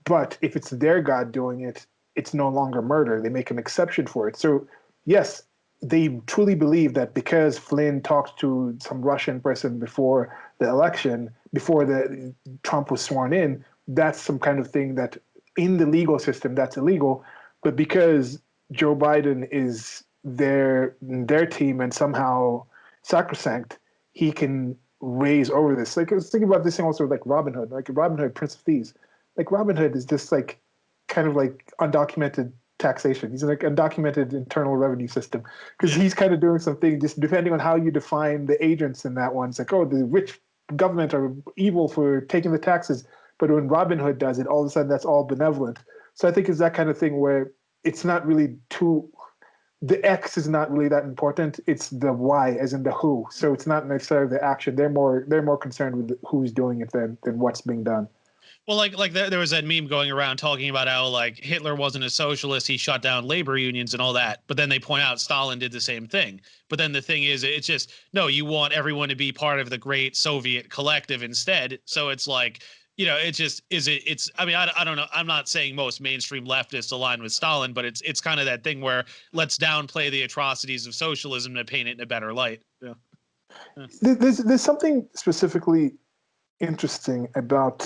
but if it's their God doing it, it's no longer murder. They make an exception for it. So, yes, they truly believe that because Flynn talked to some Russian person before the election, before the Trump was sworn in, that's some kind of thing that in the legal system that's illegal. But because Joe Biden is their team and somehow sacrosanct, he can raise over this. Like, I was thinking about this thing also, like Robin Hood, Prince of Thieves. Like, Robin Hood is just like kind of like undocumented taxation. He's like undocumented internal revenue system because he's kind of doing something just depending on how you define the agents in that one. It's like, oh, the rich government are evil for taking the taxes. But when Robin Hood does it, all of a sudden that's all benevolent. So I think it's that kind of thing where it's not really the X is not really that important. It's the Y, as in the who. So it's not necessarily the action. They're more concerned with who's doing it than what's being done. Well, like there was that meme going around talking about how like Hitler wasn't a socialist. He shut down labor unions and all that. But then they point out Stalin did the same thing. But then the thing is, it's just, no, you want everyone to be part of the great Soviet collective instead. So it's like, I mean, I don't know. I'm not saying most mainstream leftists align with Stalin, but it's kind of that thing where let's downplay the atrocities of socialism to paint it in a better light. Yeah. There's something specifically interesting about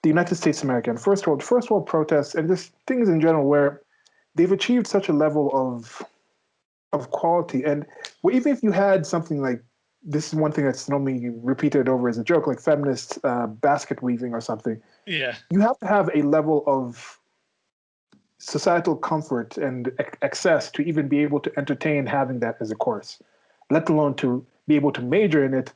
the United States of America and first world protests and just things in general where they've achieved such a level of quality. And even if you had something like, this is one thing that's normally repeated over as a joke, like feminist basket weaving or something. Yeah. You have to have a level of societal comfort and access to even be able to entertain having that as a course, let alone to be able to major in it,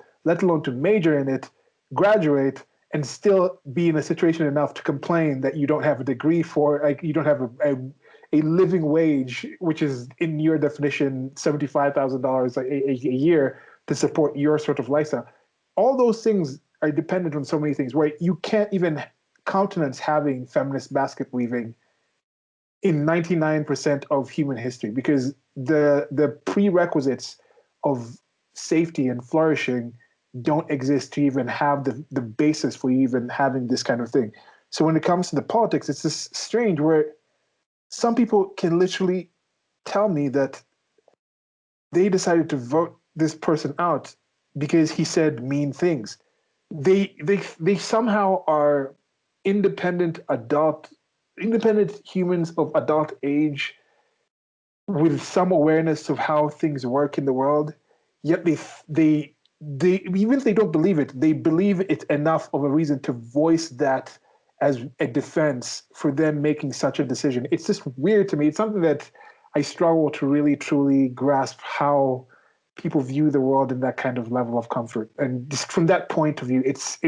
graduate, and still be in a situation enough to complain that you don't have a degree for, like, you don't have a living wage, which is in your definition $75,000 a year to support your sort of lifestyle. All those things are dependent on so many things where you can't even countenance having feminist basket weaving in 99% of human history because the prerequisites of safety and flourishing don't exist to even have the basis for even having this kind of thing. So when it comes to the politics, it's just strange where some people can literally tell me that they decided to vote this person out because he said mean things. They somehow are independent humans of adult age with some awareness of how things work in the world, yet they even if they don't believe it, they believe it enough of a reason to voice that as a defense for them making such a decision. It's just weird to me. It's something that I struggle to really truly grasp how people view the world in that kind of level of comfort. And just from that point of view, it's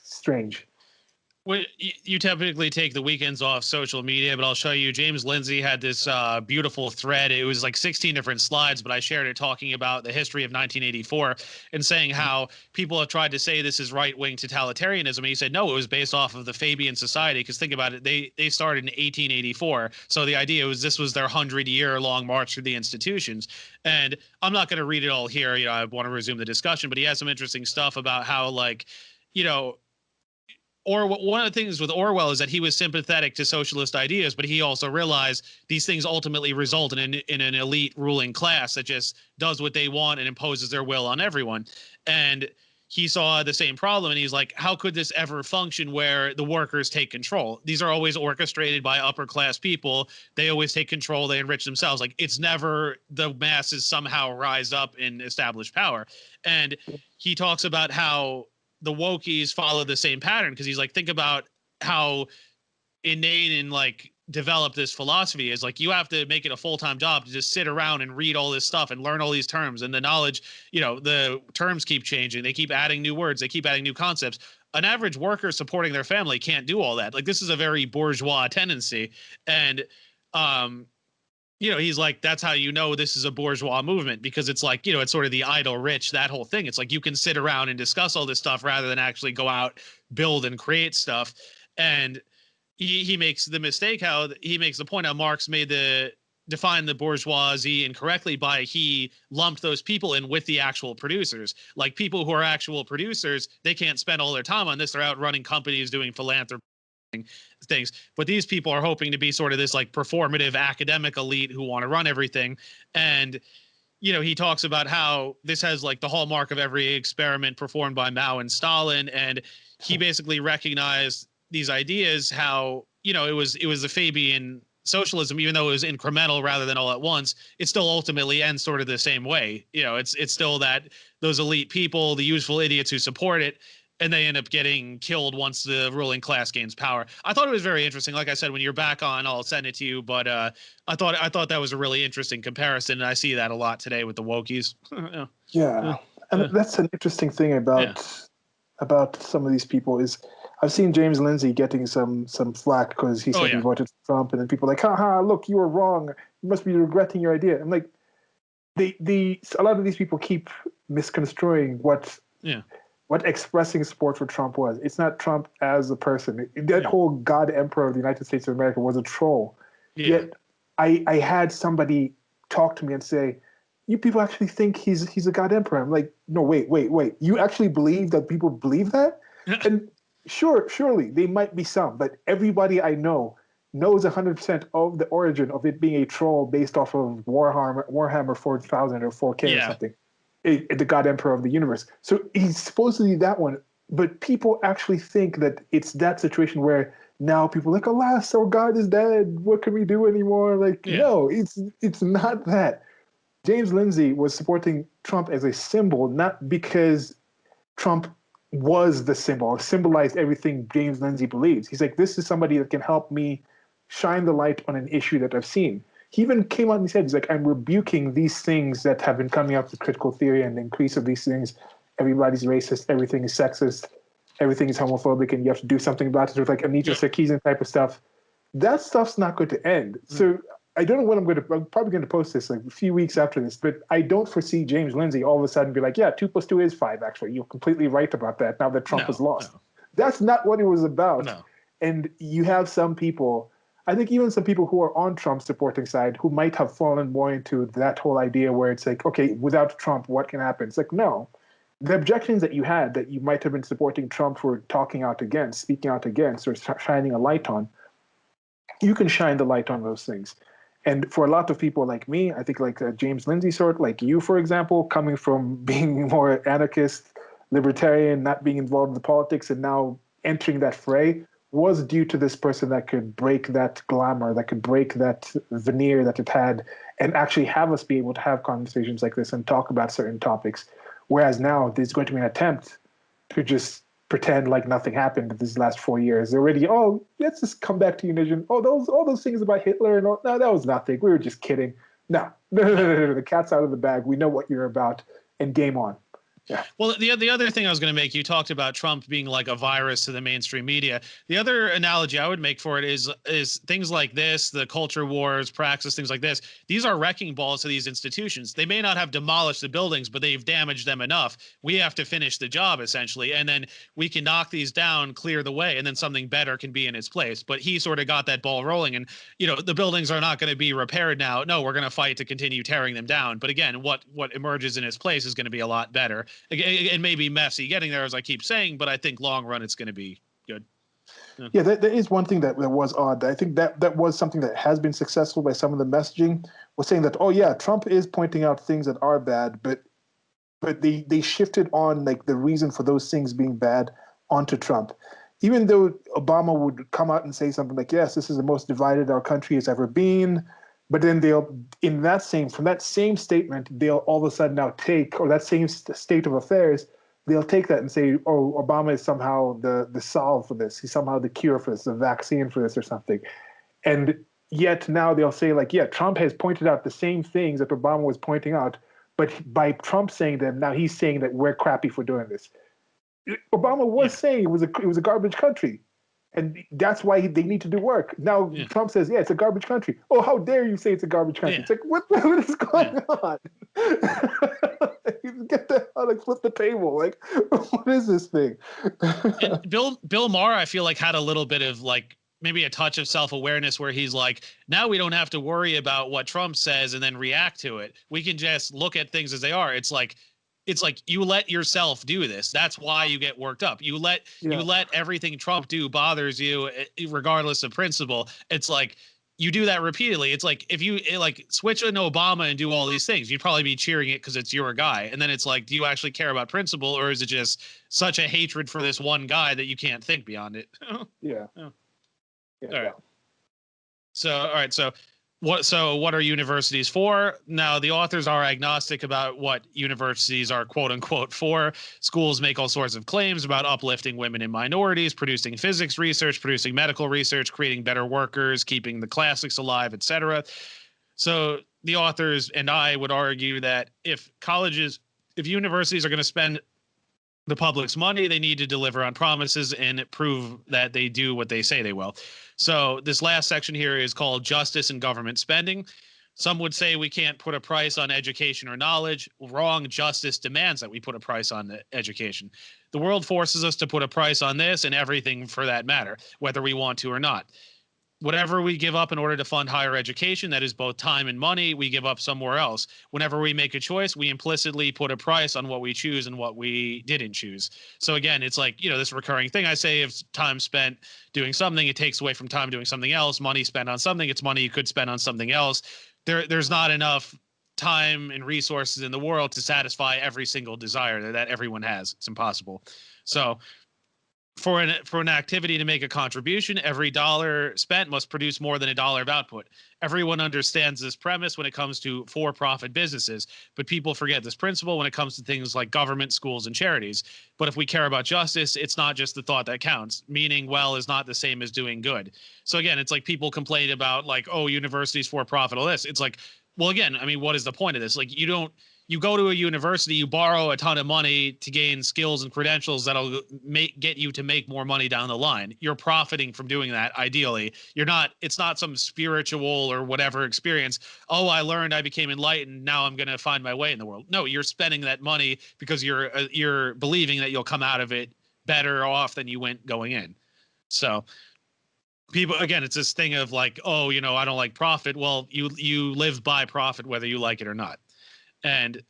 strange. Well, you typically take the weekends off social media, but I'll show you. James Lindsay had this beautiful thread. It was like 16 different slides, but I shared it talking about the history of 1984 and saying how people have tried to say this is right-wing totalitarianism. And he said, no, it was based off of the Fabian Society. Because think about it, they started in 1884. So the idea was this was their 100-year-long march through the institutions. And I'm not going to read it all here. You know, I want to resume the discussion, but he has some interesting stuff about how, like, you know, or one of the things with Orwell is that he was sympathetic to socialist ideas, but he also realized these things ultimately result in an elite ruling class that just does what they want and imposes their will on everyone. And he saw the same problem, and he's like, how could this ever function where the workers take control? These are always orchestrated by upper class people. They always take control. They enrich themselves. Like, it's never the masses somehow rise up and establish power. And he talks about how the wokies follow the same pattern, because he's like, think about how inane and like develop this philosophy is. Like, you have to make it a full-time job to just sit around and read all this stuff and learn all these terms, and the knowledge, you know, the terms keep changing, they keep adding new words, they keep adding new concepts. An average worker supporting their family can't do all that. Like, this is a very bourgeois tendency. And you know, he's like, that's how you know this is a bourgeois movement, because it's like, you know, it's sort of the idle rich, that whole thing. It's like you can sit around and discuss all this stuff rather than actually go out, build and create stuff. And he makes the mistake how he makes the point how Marx defined the bourgeoisie incorrectly by he lumped those people in with the actual producers. Like, people who are actual producers, they can't spend all their time on this. They're out running companies, doing philanthropy things, but these people are hoping to be sort of this like performative academic elite who want to run everything. And you know, he talks about how this has like the hallmark of every experiment performed by Mao and Stalin, and he basically recognized these ideas, how, you know, it was the Fabian socialism, even though it was incremental rather than all at once, it still ultimately ends sort of the same way. You know, it's still that those elite people, the useful idiots who support it, and they end up getting killed once the ruling class gains power. I thought it was very interesting. Like I said, when you're back on, I'll send it to you. But I thought that was a really interesting comparison, and I see that a lot today with the wokies. Yeah, and that's an interesting thing about some of these people is I've seen James Lindsay getting some flack because he said he voted for Trump, and then people are like, haha, look, you were wrong. You must be regretting your idea. I'm like, a lot of these people keep misconstruing what expressing support for Trump was. It's not Trump as a person. That whole God Emperor of the United States of America was a troll. Yeah. Yet I had somebody talk to me and say, you people actually think he's a God Emperor. I'm like, no, wait. You actually believe that people believe that? And surely there might be some, but everybody I know knows 100% of the origin of it being a troll based off of Warhammer 4000 or 4K or something. The God Emperor of the universe. So he's supposedly that one, but people actually think that it's that situation where now people are like, alas, our God is dead. What can we do anymore? Like, no, it's not that. James Lindsay was supporting Trump as a symbol, not because Trump was the symbol or symbolized everything James Lindsay believes. He's like, this is somebody that can help me shine the light on an issue that I've seen. He even came out and said, he's like, I'm rebuking these things that have been coming up with critical theory and the increase of these things. Everybody's racist. Everything is sexist. Everything is homophobic, and you have to do something about it. With like Anita Sarkeesian type of stuff. That stuff's not going to end. So I don't know when I'm probably going to post this like a few weeks after this, but I don't foresee James Lindsay all of a sudden be like, yeah, 2 + 2 is 5, actually. You're completely right about that now that Trump has lost. No. That's not what it was about. No. And you have some people, I think even some people who are on Trump's supporting side who might have fallen more into that whole idea where it's like, okay, without Trump, what can happen? It's like, no. The objections that you had that you might have been supporting Trump for talking out against, speaking out against, or shining a light on, you can shine the light on those things. And for a lot of people like me, I think like James Lindsay sort, like you, for example, coming from being more anarchist, libertarian, not being involved in the politics, and now entering that fray, was due to this person that could break that glamour, that could break that veneer that it had, and actually have us be able to have conversations like this and talk about certain topics. Whereas now there's going to be an attempt to just pretend like nothing happened these last 4 years. They're already, let's just come back to Univision. All those things about Hitler and all, no, that was nothing. We were just kidding. No. The cat's out of the bag. We know what you're about, and game on. Yeah. Well, the other thing I was going to make, you talked about Trump being like a virus to the mainstream media. The other analogy I would make for it is things like this, the culture wars, praxis, things like this. These are wrecking balls to these institutions. They may not have demolished the buildings, but they've damaged them enough. We have to finish the job essentially, and then we can knock these down, clear the way, and then something better can be in its place. But he sort of got that ball rolling, and the buildings are not going to be repaired now. No, we're going to fight to continue tearing them down. But again, what emerges in its place is going to be a lot better. It may be messy getting there, as I keep saying, but I think long run it's going to be good. Yeah, there is one thing that was odd. I think that was something that has been successful by some of the messaging, was saying that, oh yeah, Trump is pointing out things that are bad, but they shifted on like the reason for those things being bad onto Trump. Even though Obama would come out and say something like, yes, this is the most divided our country has ever been, but then from that same statement, they'll all of a sudden now take, or that same state of affairs, they'll take that and say, oh, Obama is somehow the solve for this. He's somehow the cure for this, the vaccine for this or something. And yet now they'll say like, yeah, Trump has pointed out the same things that Obama was pointing out, but by Trump saying them, now he's saying that we're crappy for doing this. Obama was saying it was a garbage country. And that's why they need to do work. Now Trump says, yeah, it's a garbage country. Oh, how dare you say it's a garbage country? It's like, what is going on? Get the hell, like, flip the table. Like, what is this thing? And Bill Maher, I feel like, had a little bit of like maybe a touch of self-awareness where he's like, now we don't have to worry about what Trump says and then react to it. We can just look at things as they are. It's like you let yourself do this. That's why you get worked up. You let everything Trump do bothers you, regardless of principle. It's like you do that repeatedly. It's like if you switch into Obama and do all these things, you'd probably be cheering it because it's your guy. And then it's like, do you actually care about principle, or is it just such a hatred for this one guy that you can't think beyond it? Yeah. All right. So what are universities for? Now, the authors are agnostic about what universities are quote unquote for. Schools make all sorts of claims about uplifting women and minorities, producing physics research, producing medical research, creating better workers, keeping the classics alive, etc. So the authors and I would argue that if universities are going to spend the public's money, they need to deliver on promises and prove that they do what they say they will. So this last section here is called Justice and Government Spending. Some would say we can't put a price on education or knowledge. Wrong. Justice demands that we put a price on education. The world forces us to put a price on this and everything for that matter, whether we want to or not. Whatever we give up in order to fund higher education, that is both time and money, we give up somewhere else. Whenever we make a choice, we implicitly put a price on what we choose and what we didn't choose. So again, it's like, this recurring thing I say, if time spent doing something, it takes away from time doing something else. Money spent on something, it's money you could spend on something else. There's not enough time and resources in the world to satisfy every single desire that everyone has. It's impossible. So for an activity to make a contribution, every dollar spent must produce more than a dollar of output. Everyone understands this premise when it comes to for-profit businesses, but people forget this principle when it comes to things like government, schools, and charities. But if we care about justice, it's not just the thought that counts. Meaning well is not the same as doing good. So again, it's like people complain about like, oh, universities for-profit, all this. It's like, well, again, I mean, what is the point of this? Like, you go to a university, you borrow a ton of money to gain skills and credentials that'll get you to make more money down the line. You're profiting from doing that, ideally. It's not some spiritual or whatever experience. Oh, I learned, I became enlightened, now I'm going to find my way in the world. No, you're spending that money because you're believing that you'll come out of it better off than you went going in. So people, again, it's this thing of like, oh, I don't like profit. Well, you live by profit whether you like it or not. And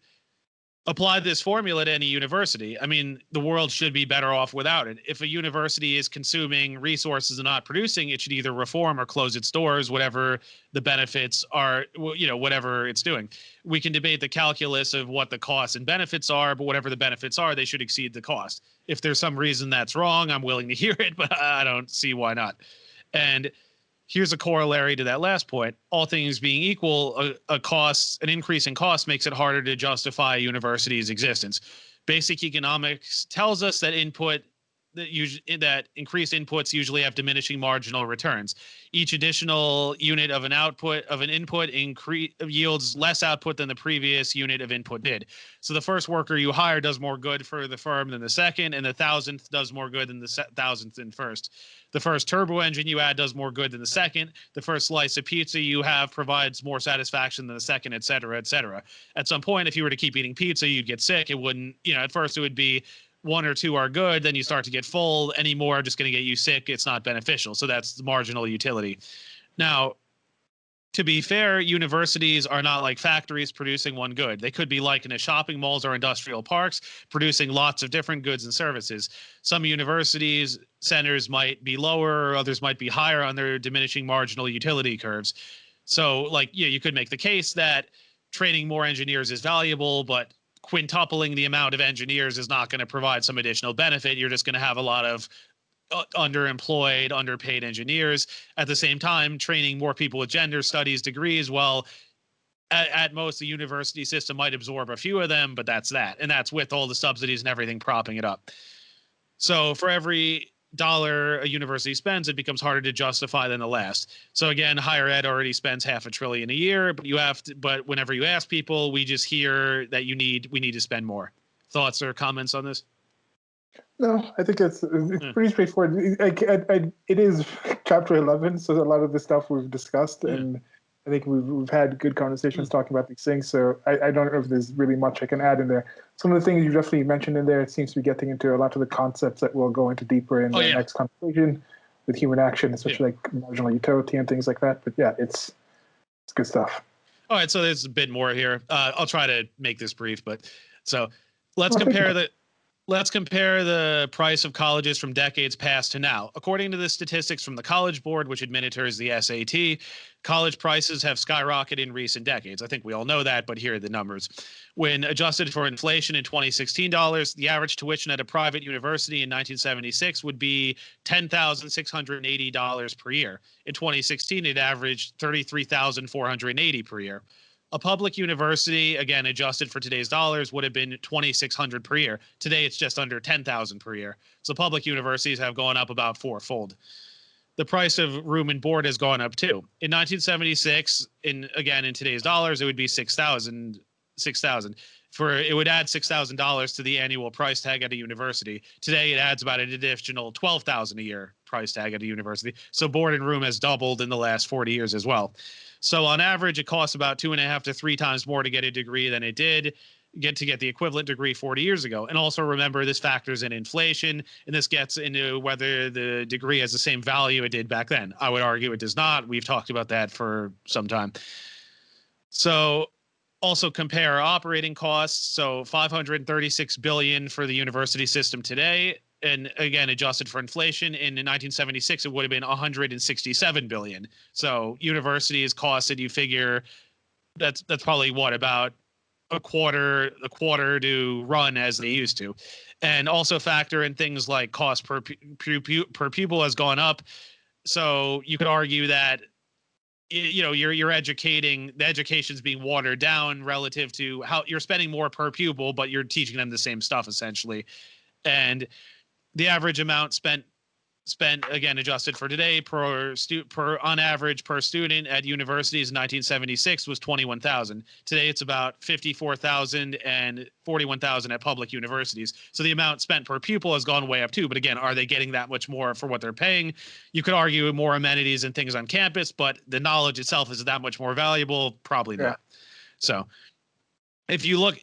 apply this formula to any university. I mean, the world should be better off without it. If a university is consuming resources and not producing, it should either reform or close its doors, whatever the benefits are, whatever it's doing. We can debate the calculus of what the costs and benefits are, but whatever the benefits are, they should exceed the cost. If there's some reason that's wrong, I'm willing to hear it, but I don't see why not. And here's a corollary to that last point. All things being equal, an increase in cost makes it harder to justify a university's existence. Basic economics tells us that that increased inputs usually have diminishing marginal returns. Each additional unit of an input yields less output than the previous unit of input did. So the first worker you hire does more good for the firm than the second, and the thousandth does more good than the thousandth and first. The first turbo engine you add does more good than the second. The first slice of pizza you have provides more satisfaction than the second, et cetera, et cetera. At some point, if you were to keep eating pizza, you'd get sick. It wouldn't, at first it would be one or two are good, then you start to get full. Any more are just going to get you sick. It's not beneficial. So that's the marginal utility. Now, to be fair, universities are not like factories producing one good. They could be like in a shopping malls or industrial parks, producing lots of different goods and services. Some universities centers might be lower, others might be higher on their diminishing marginal utility curves. So like, you could make the case that training more engineers is valuable, but quintupling the amount of engineers is not going to provide some additional benefit. You're just going to have a lot of underemployed, underpaid engineers. At the same time, training more people with gender studies degrees, well, at most, the university system might absorb a few of them, but that's that. And that's with all the subsidies and everything propping it up. So for every dollar a university spends, it becomes harder to justify than the last. So again, higher ed already spends $500 billion a year, but whenever you ask people, we just hear that we need to spend more. Thoughts or comments on this? No, I think it's pretty straightforward. It is chapter 11, so a lot of the stuff we've discussed, and I think we've had good conversations talking about these things. So I don't know if there's really much I can add in there. Some of the things you definitely mentioned in there, it seems to be getting into a lot of the concepts that we'll go into deeper in the next conversation with human action, especially like marginal utility and things like that. But yeah, it's good stuff. All right, so there's a bit more here. I'll try to make this brief, but so let's compare the price of colleges from decades past to now. According to the statistics from the College Board, which administers the SAT, college prices have skyrocketed in recent decades. I think we all know that, but here are the numbers. When adjusted for inflation in 2016 dollars, the average tuition at a private university in 1976 would be $10,680 per year. In 2016, it averaged $33,480 per year. A public university, again, adjusted for today's dollars, would have been $2,600 per year. Today, it's just under $10,000 per year. So public universities have gone up about fourfold. The price of room and board has gone up too. In 1976, in today's dollars, it would be $6,000. It would add $6,000 to the annual price tag at a university. Today, it adds about an additional $12,000 a year price tag at a university. So board and room has doubled in the last 40 years as well. So on average, it costs about 2.5 to 3 times more to get a degree than it did get the equivalent degree 40 years ago. And also remember, this factors in inflation, and this gets into whether the degree has the same value it did back then. I would argue it does not. We've talked about that for some time. So also compare operating costs. So $536 billion for the university system today. And again, adjusted for inflation, in 1976, it would have been $167 billion. So universities costed, you figure, that's probably about a quarter to run as they used to. And also factor in things like cost per pupil has gone up. So you could argue that you're educating, the education's being watered down relative to how you're spending more per pupil, but you're teaching them the same stuff essentially. And the average amount spent again, adjusted for today on average per student at universities in 1976 was $21,000. Today it's about $54,000 and $41,000 at public universities. So the amount spent per pupil has gone way up too. But again, are they getting that much more for what they're paying? You could argue more amenities and things on campus, but the knowledge itself is that much more valuable? Probably not. So if you look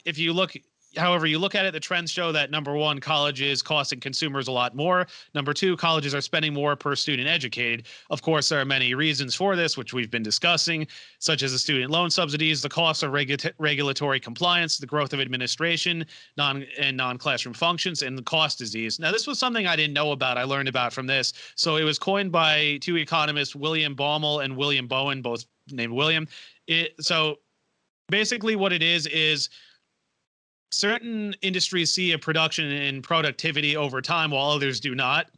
however you look at it, the trends show that number one, colleges costing consumers a lot more. Number two, colleges are spending more per student educated. Of course, there are many reasons for this, which we've been discussing, such as the student loan subsidies, the cost of regulatory compliance, the growth of administration, non-classroom functions, and the cost disease. Now, this was something I didn't know about. I learned about from this. So it was coined by two economists, William Baumol and William Bowen, both named William. So basically what it is certain industries see a production in productivity over time while others do not.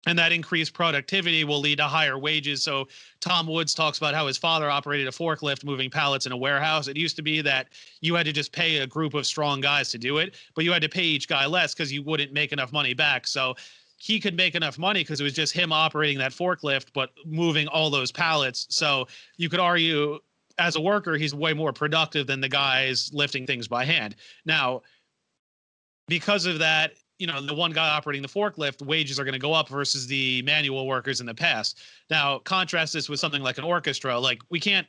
And that increased productivity will lead to higher wages. So Tom Woods talks about how his father operated a forklift moving pallets in a warehouse. It used to be that you had to just pay a group of strong guys to do it, but you had to pay each guy less because you wouldn't make enough money back. So he could make enough money because it was just him operating that forklift, but moving all those pallets. So you could argue as a worker, he's way more productive than the guys lifting things by hand. Now, because of that, you know, the one guy operating the forklift, wages are going to go up versus the manual workers in the past. Now, contrast this with something like an orchestra. Like we can't,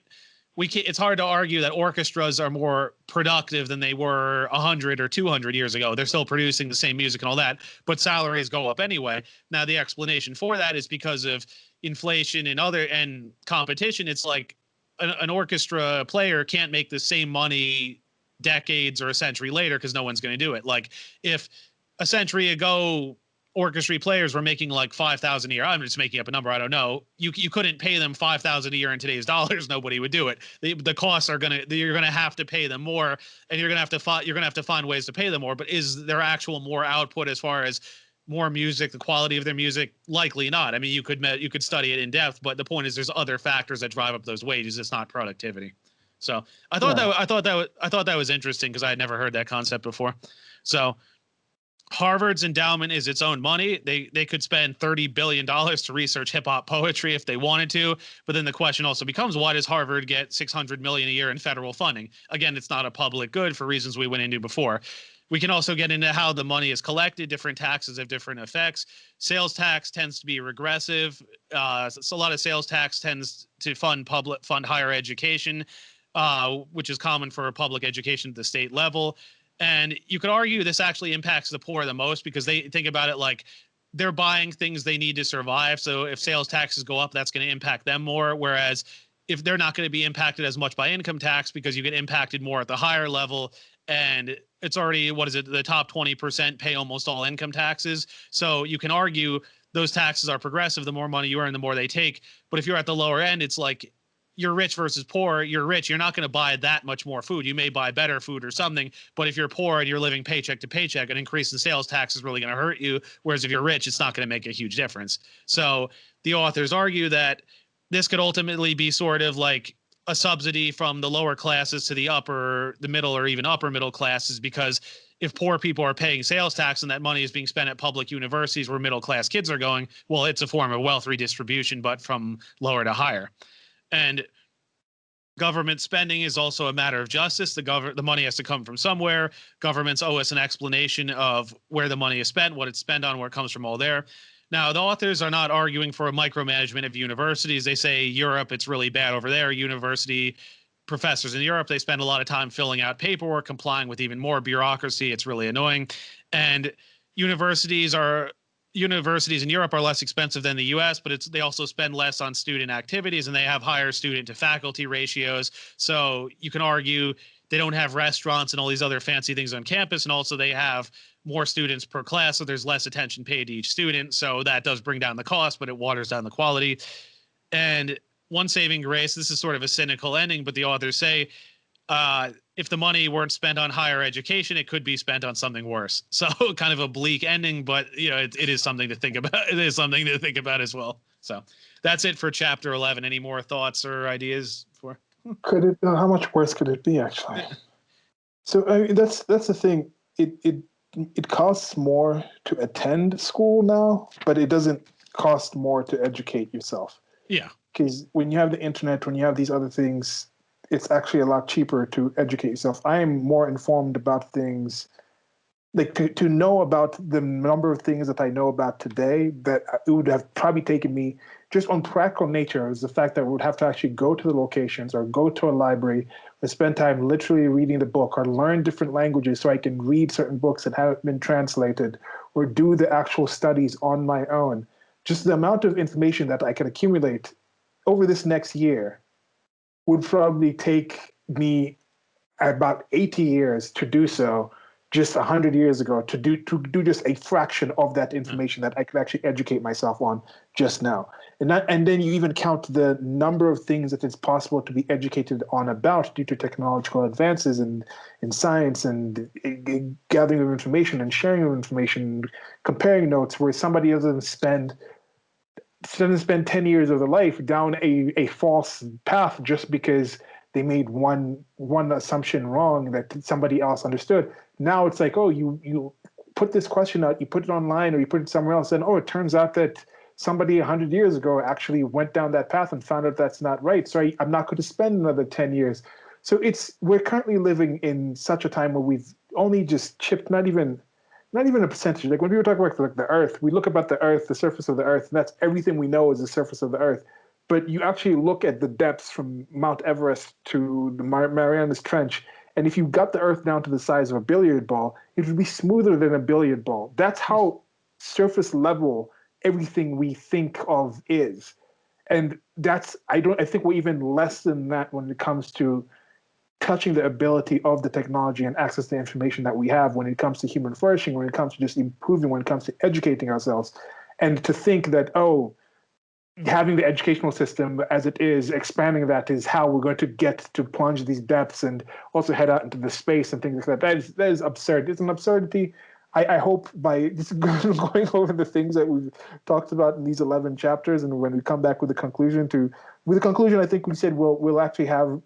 it's hard to argue that orchestras are more productive than they were 100 or 200 years ago. They're still producing the same music and all that, but salaries go up anyway. Now, the explanation for that is because of inflation and competition. It's like an orchestra player can't make the same money decades or a century later because no one's going to do it. Like if a century ago orchestra players were making like 5,000 a year, I'm just making up a number, I don't know, you couldn't pay them 5,000 a year in today's dollars. Nobody would do it. The costs are you're gonna have to pay them more, and you're gonna have to find ways to pay them more. But is there actual more output as far as more music, the quality of their music? Likely not. I mean, you could study it in depth, but the point is there's other factors that drive up those wages. It's not productivity. So I thought that was interesting because I had never heard that concept before. So Harvard's endowment is its own money. They could spend $30 billion to research hip hop poetry if they wanted to. But then the question also becomes, why does Harvard get $600 million a year in federal funding? Again, it's not a public good for reasons we went into before. We can also get into how the money is collected. Different taxes have different effects. Sales tax tends to be regressive. So a lot of sales tax tends to fund higher education, which is common for public education at the state level. And you could argue this actually impacts the poor the most because they think about it like they're buying things they need to survive. So if sales taxes go up, that's going to impact them more. Whereas if they're not going to be impacted as much by income tax because you get impacted more at the higher level, and it's already, the top 20% pay almost all income taxes. So you can argue those taxes are progressive. The more money you earn, the more they take. But if you're at the lower end, it's like you're rich versus poor. You're rich, you're not going to buy that much more food. You may buy better food or something, but if you're poor and you're living paycheck to paycheck, an increase in sales tax is really going to hurt you. Whereas if you're rich, it's not going to make a huge difference. So the authors argue that this could ultimately be sort of like a subsidy from the lower classes to the middle or even upper middle classes, because if poor people are paying sales tax and that money is being spent at public universities where middle class kids are going, well, it's a form of wealth redistribution, but from lower to higher. And government spending is also a matter of justice. The money has to come from somewhere. Governments owe us an explanation of where the money is spent, what it's spent on, where it comes from, all there. Now, the authors are not arguing for a micromanagement of universities. They say Europe, it's really bad over there. University professors in Europe, they spend a lot of time filling out paperwork, complying with even more bureaucracy. It's really annoying. And universities in Europe are less expensive than the US, but they also spend less on student activities and they have higher student to faculty ratios. So you can argue they don't have restaurants and all these other fancy things on campus. And also they have more students per class. So there's less attention paid to each student. So that does bring down the cost, but it waters down the quality. And one saving grace, this is sort of a cynical ending, but the authors say, if the money weren't spent on higher education, it could be spent on something worse. So kind of a bleak ending, but it is something to think about. It is something to think about as well. So that's it for chapter 11. Any more thoughts or ideas for? Could it? How much worse could it be, actually? So I mean, that's the thing. It costs more to attend school now, but it doesn't cost more to educate yourself. Yeah. Because when you have the internet, when you have these other things, it's actually a lot cheaper to educate yourself. I am more informed about things, like to know about the number of things that I know about today that it would have probably taken me just on practical nature is the fact that I would have to actually go to the locations or go to a library or spend time literally reading the book or learn different languages so I can read certain books that haven't been translated or do the actual studies on my own. Just the amount of information that I can accumulate over this next year would probably take me about 80 years to do so, just 100 years ago, to do just a fraction of that information that I could actually educate myself on just now. And then you even count the number of things that it's possible to be educated on about due to technological advances in science and gathering of information and sharing of information, comparing notes, where somebody doesn't spend 10 years of their life down a false path just because they made one assumption wrong that somebody else understood. Now it's like, oh, you put this question out, you put it online or you put it somewhere else, and it turns out that somebody 100 years ago actually went down that path and found out that's not right. So I'm not going to spend another 10 years. So we're currently living in such a time where we've only just chipped not even a percentage. Like when people talk about like the Earth, we look about the Earth, the surface of the Earth, and that's everything we know is the surface of the Earth. But you actually look at the depths from Mount Everest to the Marianas Trench, and if you got the Earth down to the size of a billiard ball, it would be smoother than a billiard ball. That's how surface level everything we think of is. And I think we're even less than that when it comes to touching the ability of the technology and access to information that we have when it comes to human flourishing, when it comes to just improving, when it comes to educating ourselves. And to think that, having the educational system as it is, expanding that is how we're going to get to plunge these depths and also head out into the space and things like that. That is absurd. It's an absurdity. I hope by just going over the things that we've talked about in these 11 chapters, and when we come back with the conclusion, I think we said we'll actually have,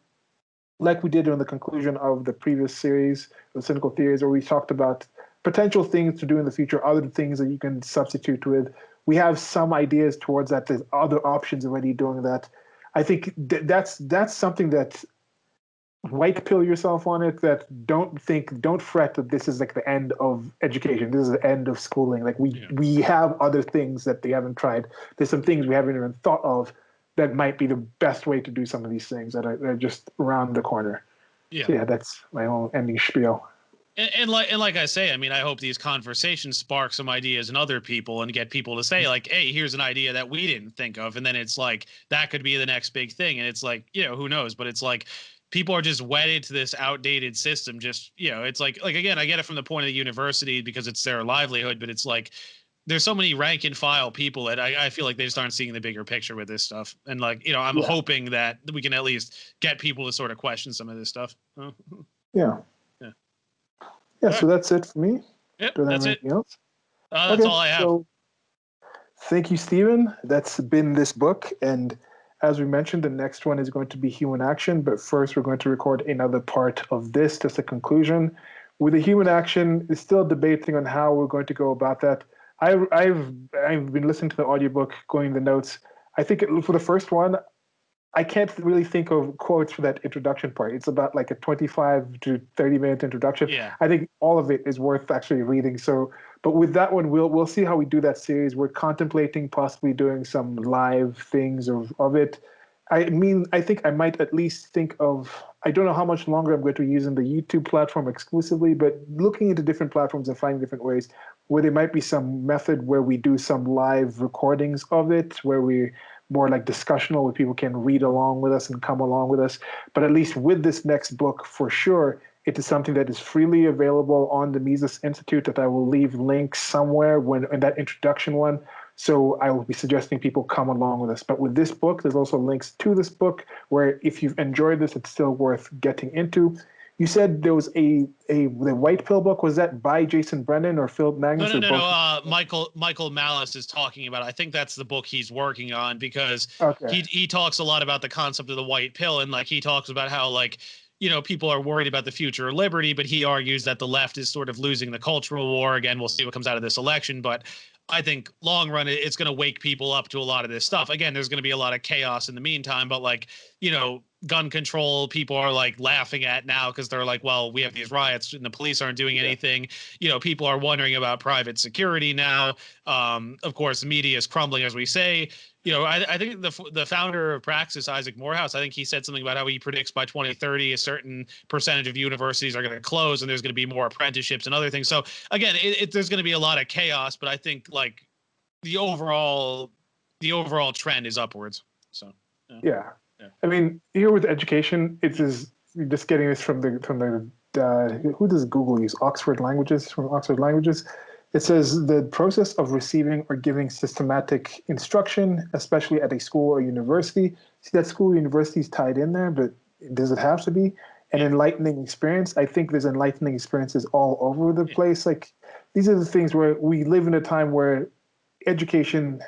like we did during the conclusion of the previous series of Cynical Theories, where we talked about potential things to do in the future, other things that you can substitute with. We have some ideas towards that. There's other options already doing that. I think that's something that white pill yourself on it, that don't fret that this is like the end of education. This is the end of schooling. Like we have other things that they haven't tried. There's some things we haven't even thought of that might be the best way to do some of these things that are just around the corner. Yeah. So yeah, that's my own ending spiel. And like I say, I mean, I hope these conversations spark some ideas in other people and get people to say like, hey, here's an idea that we didn't think of. And then it's like, that could be the next big thing. And it's like, who knows? But it's like, people are just wedded to this outdated system. Just, it's like, again, I get it from the point of the university because it's their livelihood, but it's like, there's so many rank and file people that I feel like they just aren't seeing the bigger picture with this stuff. And like, I'm hoping that we can at least get people to sort of question some of this stuff. Yeah. Yeah, so that's it for me. Yep, Do I have that's anything it. else? That's all I have. So thank you, Stephen. That's been this book. And as we mentioned, the next one is going to be Human Action. But first, we're going to record another part of this, just a conclusion. With the Human Action, it's still debating on how we're going to go about that. I've been listening to the audiobook, going the notes. I think for the first one, I can't really think of quotes for that introduction part. It's about like a 25 to 30-minute introduction. Yeah. I think all of it is worth actually reading. So, but with that one, we'll see how we do that series. We're contemplating possibly doing some live things of it. I mean, I think I might at least think of, I don't know how much longer I'm going to be using the YouTube platform exclusively, but looking into different platforms and finding different ways where there might be some method where we do some live recordings of it, where we more like discussional, where people can read along with us and come along with us. But at least with this next book, for sure, it is something that is freely available on the Mises Institute, that I will leave links somewhere in that introduction one. So I will be suggesting people come along with us. But with this book, there's also links to this book where if you've enjoyed this, it's still worth getting into. You said there was the White Pill book. Was that by Jason Brennan or Phillip Magness? No. Michael Malice is talking about it. I think that's the book he's working on, because he talks a lot about the concept of the white pill, and like he talks about how like, people are worried about the future of liberty, but he argues that the left is sort of losing the cultural war. Again, we'll see what comes out of this election, but I think long run, it's going to wake people up to a lot of this stuff. Again, there's going to be a lot of chaos in the meantime, but like, gun control, people are like laughing at now because they're like, well, we have these riots and the police aren't doing anything. People are wondering about private security now. Of course, the media is crumbling, as we say. I think the founder of Praxis, Isaac Morehouse, I think he said something about how he predicts by 2030 a certain percentage of universities are going to close and there's going to be more apprenticeships and other things. So again, there's going to be a lot of chaos, but I think like the overall trend is upwards. So yeah. I mean, here with education, it is just getting this from the who does Google use? Oxford Languages, from Oxford Languages. It says the process of receiving or giving systematic instruction, especially at a school or university. See, that school or university is tied in there, but does it have to be? An enlightening experience. I think there's enlightening experiences all over the place. Like, these are the things where we live in a time where education,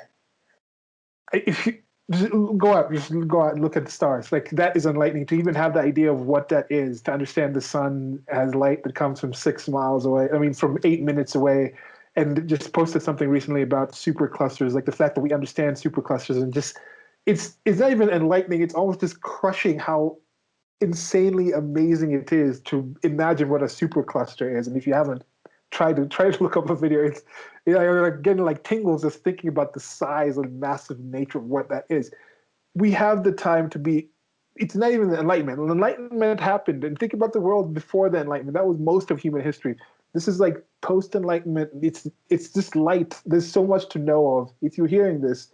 just go out and look at the stars. Like that is enlightening to even have the idea of what that is, to understand the sun has light that comes from 6 miles away. I mean, from 8 minutes away. And just posted something recently about superclusters, like the fact that we understand superclusters, and just it's not even enlightening. It's almost just crushing how insanely amazing it is to imagine what a supercluster is. And if you haven't try to look up a video, it's you're like getting like tingles just thinking about the size and massive nature of what that is. We have the time to be. It's not even the Enlightenment. When Enlightenment happened, and think about the world before the Enlightenment. That was most of human history. This is like post-Enlightenment. It's just light. There's so much to know of. If you're hearing this,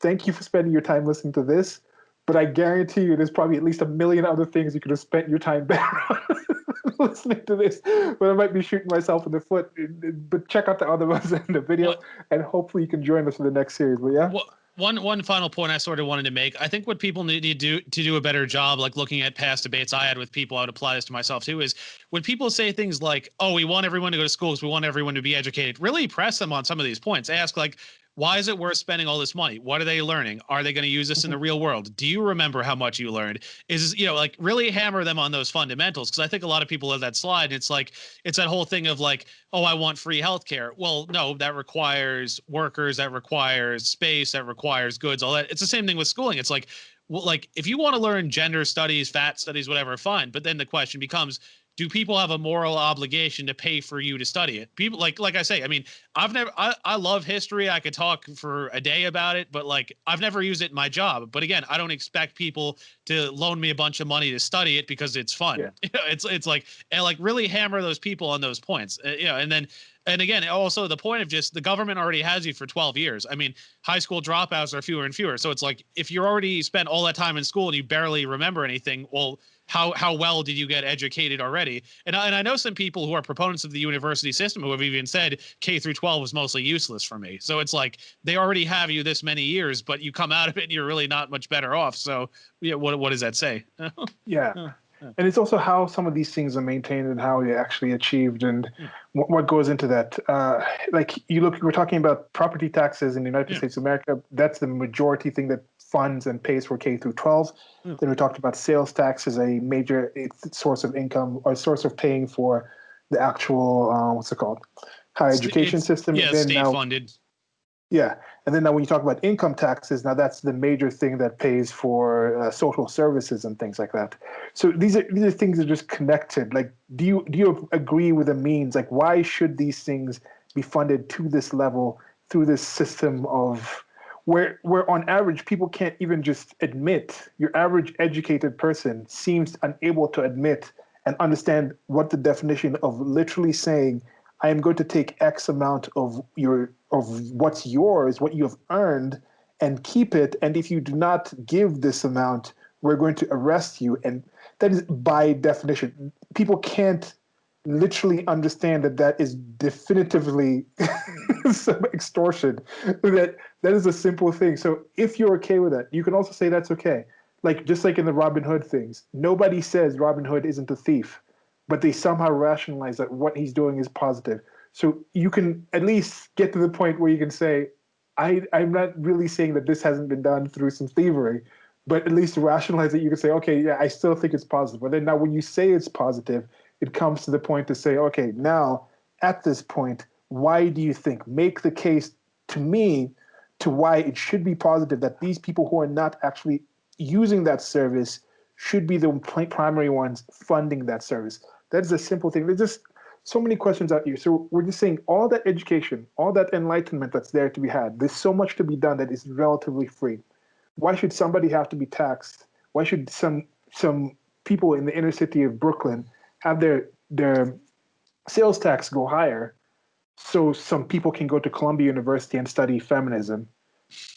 thank you for spending your time listening to this. But I guarantee you, there's probably at least a million other things you could have spent your time better on listening to this. But I might be shooting myself in the foot. But check out the other ones in the video, and hopefully you can join us for the next series. But yeah. Well, one final point I sort of wanted to make. I think what people need to do a better job, like looking at past debates I had with people, I would apply this to myself too, is when people say things like, "Oh, we want everyone to go to schools, we want everyone to be educated," really press them on some of these points. Ask like, why is it worth spending all this money? What are they learning? Are they going to use this in the real world? Do you remember how much you learned? Is, like really hammer them on those fundamentals. Cause I think a lot of people have that slide. It's like, it's that whole thing of like, oh, I want free healthcare. Well, no, that requires workers, that requires space, that requires goods, all that. It's the same thing with schooling. It's like, well, like if you want to learn gender studies, fat studies, whatever, fine. But then the question becomes, do people have a moral obligation to pay for you to study it? People like I say, I mean, I love history. I could talk for a day about it, but like I've never used it in my job. But again, I don't expect people to loan me a bunch of money to study it because it's fun. Yeah. It's like, and like really hammer those people on those points. And again, also the point of just the government already has you for 12 years. I mean, high school dropouts are fewer and fewer. So it's like if you're already spent all that time in school and you barely remember anything, well, how well did you get educated already? And I know some people who are proponents of the university system who have even said K through 12 was mostly useless for me. So it's like they already have you this many years, but you come out of it and you're really not much better off. So yeah, what does that say? Yeah. And it's also how some of these things are maintained and how they're actually achieved, and what goes into that. Like we're talking about property taxes in the United States of America. That's the majority thing that funds and pays for K through 12. Then we talked about sales tax as a major source of income or source of paying for the actual what's it called, higher education system. Yeah, state funded. Yeah, and then now when you talk about income taxes, now that's the major thing that pays for social services and things like that. So these are things that are just connected. Like, do you agree with the means? Like, why should these things be funded to this level through this system of where on average people can't even just admit? Your average educated person seems unable to admit and understand what the definition of literally saying, I am going to take X amount of what's yours, what you have earned, and keep it. And if you do not give this amount, we're going to arrest you. And that is by definition. People can't literally understand that is definitively some extortion. That is a simple thing. So if you're okay with that, you can also say that's okay. Like just like in the Robin Hood things, nobody says Robin Hood isn't a thief, but they somehow rationalize that what he's doing is positive. So you can at least get to the point where you can say, I'm not really saying that this hasn't been done through some thievery, but at least rationalize it. You can say, okay, yeah, I still think it's positive. But then now when you say it's positive, it comes to the point to say, okay, now at this point, why do you think? Make the case to me to why it should be positive that these people who are not actually using that service should be the primary ones funding that service. That is a simple thing. There's just so many questions out here. So we're just saying all that education, all that enlightenment that's there to be had, there's so much to be done that is relatively free. Why should somebody have to be taxed? Why should some people in the inner city of Brooklyn have their sales tax go higher so some people can go to Columbia University and study feminism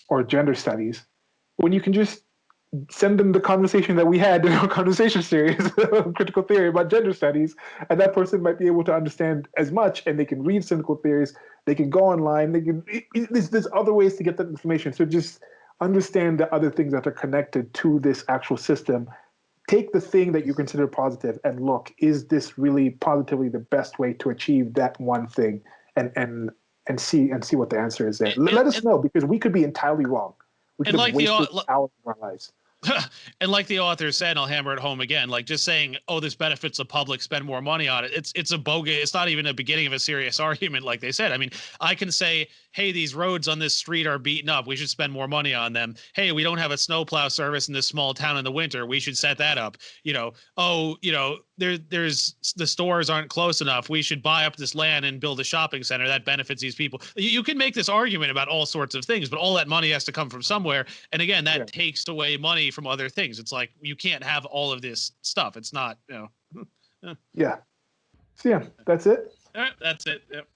or gender studies when you can just send them the conversation that we had in our conversation series, critical theory about gender studies, and that person might be able to understand as much, and they can read cynical theories, they can go online, there's other ways to get that information. So just understand the other things that are connected to this actual system. Take the thing that you consider positive and look, is this really positively the best way to achieve that one thing? And see what the answer is there. Let us know, because we could be entirely wrong. We could have wasted hours of our lives. And like the author said, I'll hammer it home again, like just saying, oh, this benefits the public, spend more money on it. It's a bogus. It's not even a beginning of a serious argument. Like they said, I mean, I can say, hey, these roads on this street are beaten up. We should spend more money on them. Hey, we don't have a snowplow service in this small town in the winter. We should set that up. There's the stores aren't close enough. We should buy up this land and build a shopping center that benefits these people. You can make this argument about all sorts of things, but all that money has to come from somewhere. And again, that takes away money from other things. It's like you can't have all of this stuff. It's not, Yeah. So yeah, that's it. All right, that's it. Yep.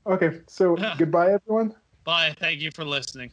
Okay, so goodbye, everyone. Bye. Thank you for listening.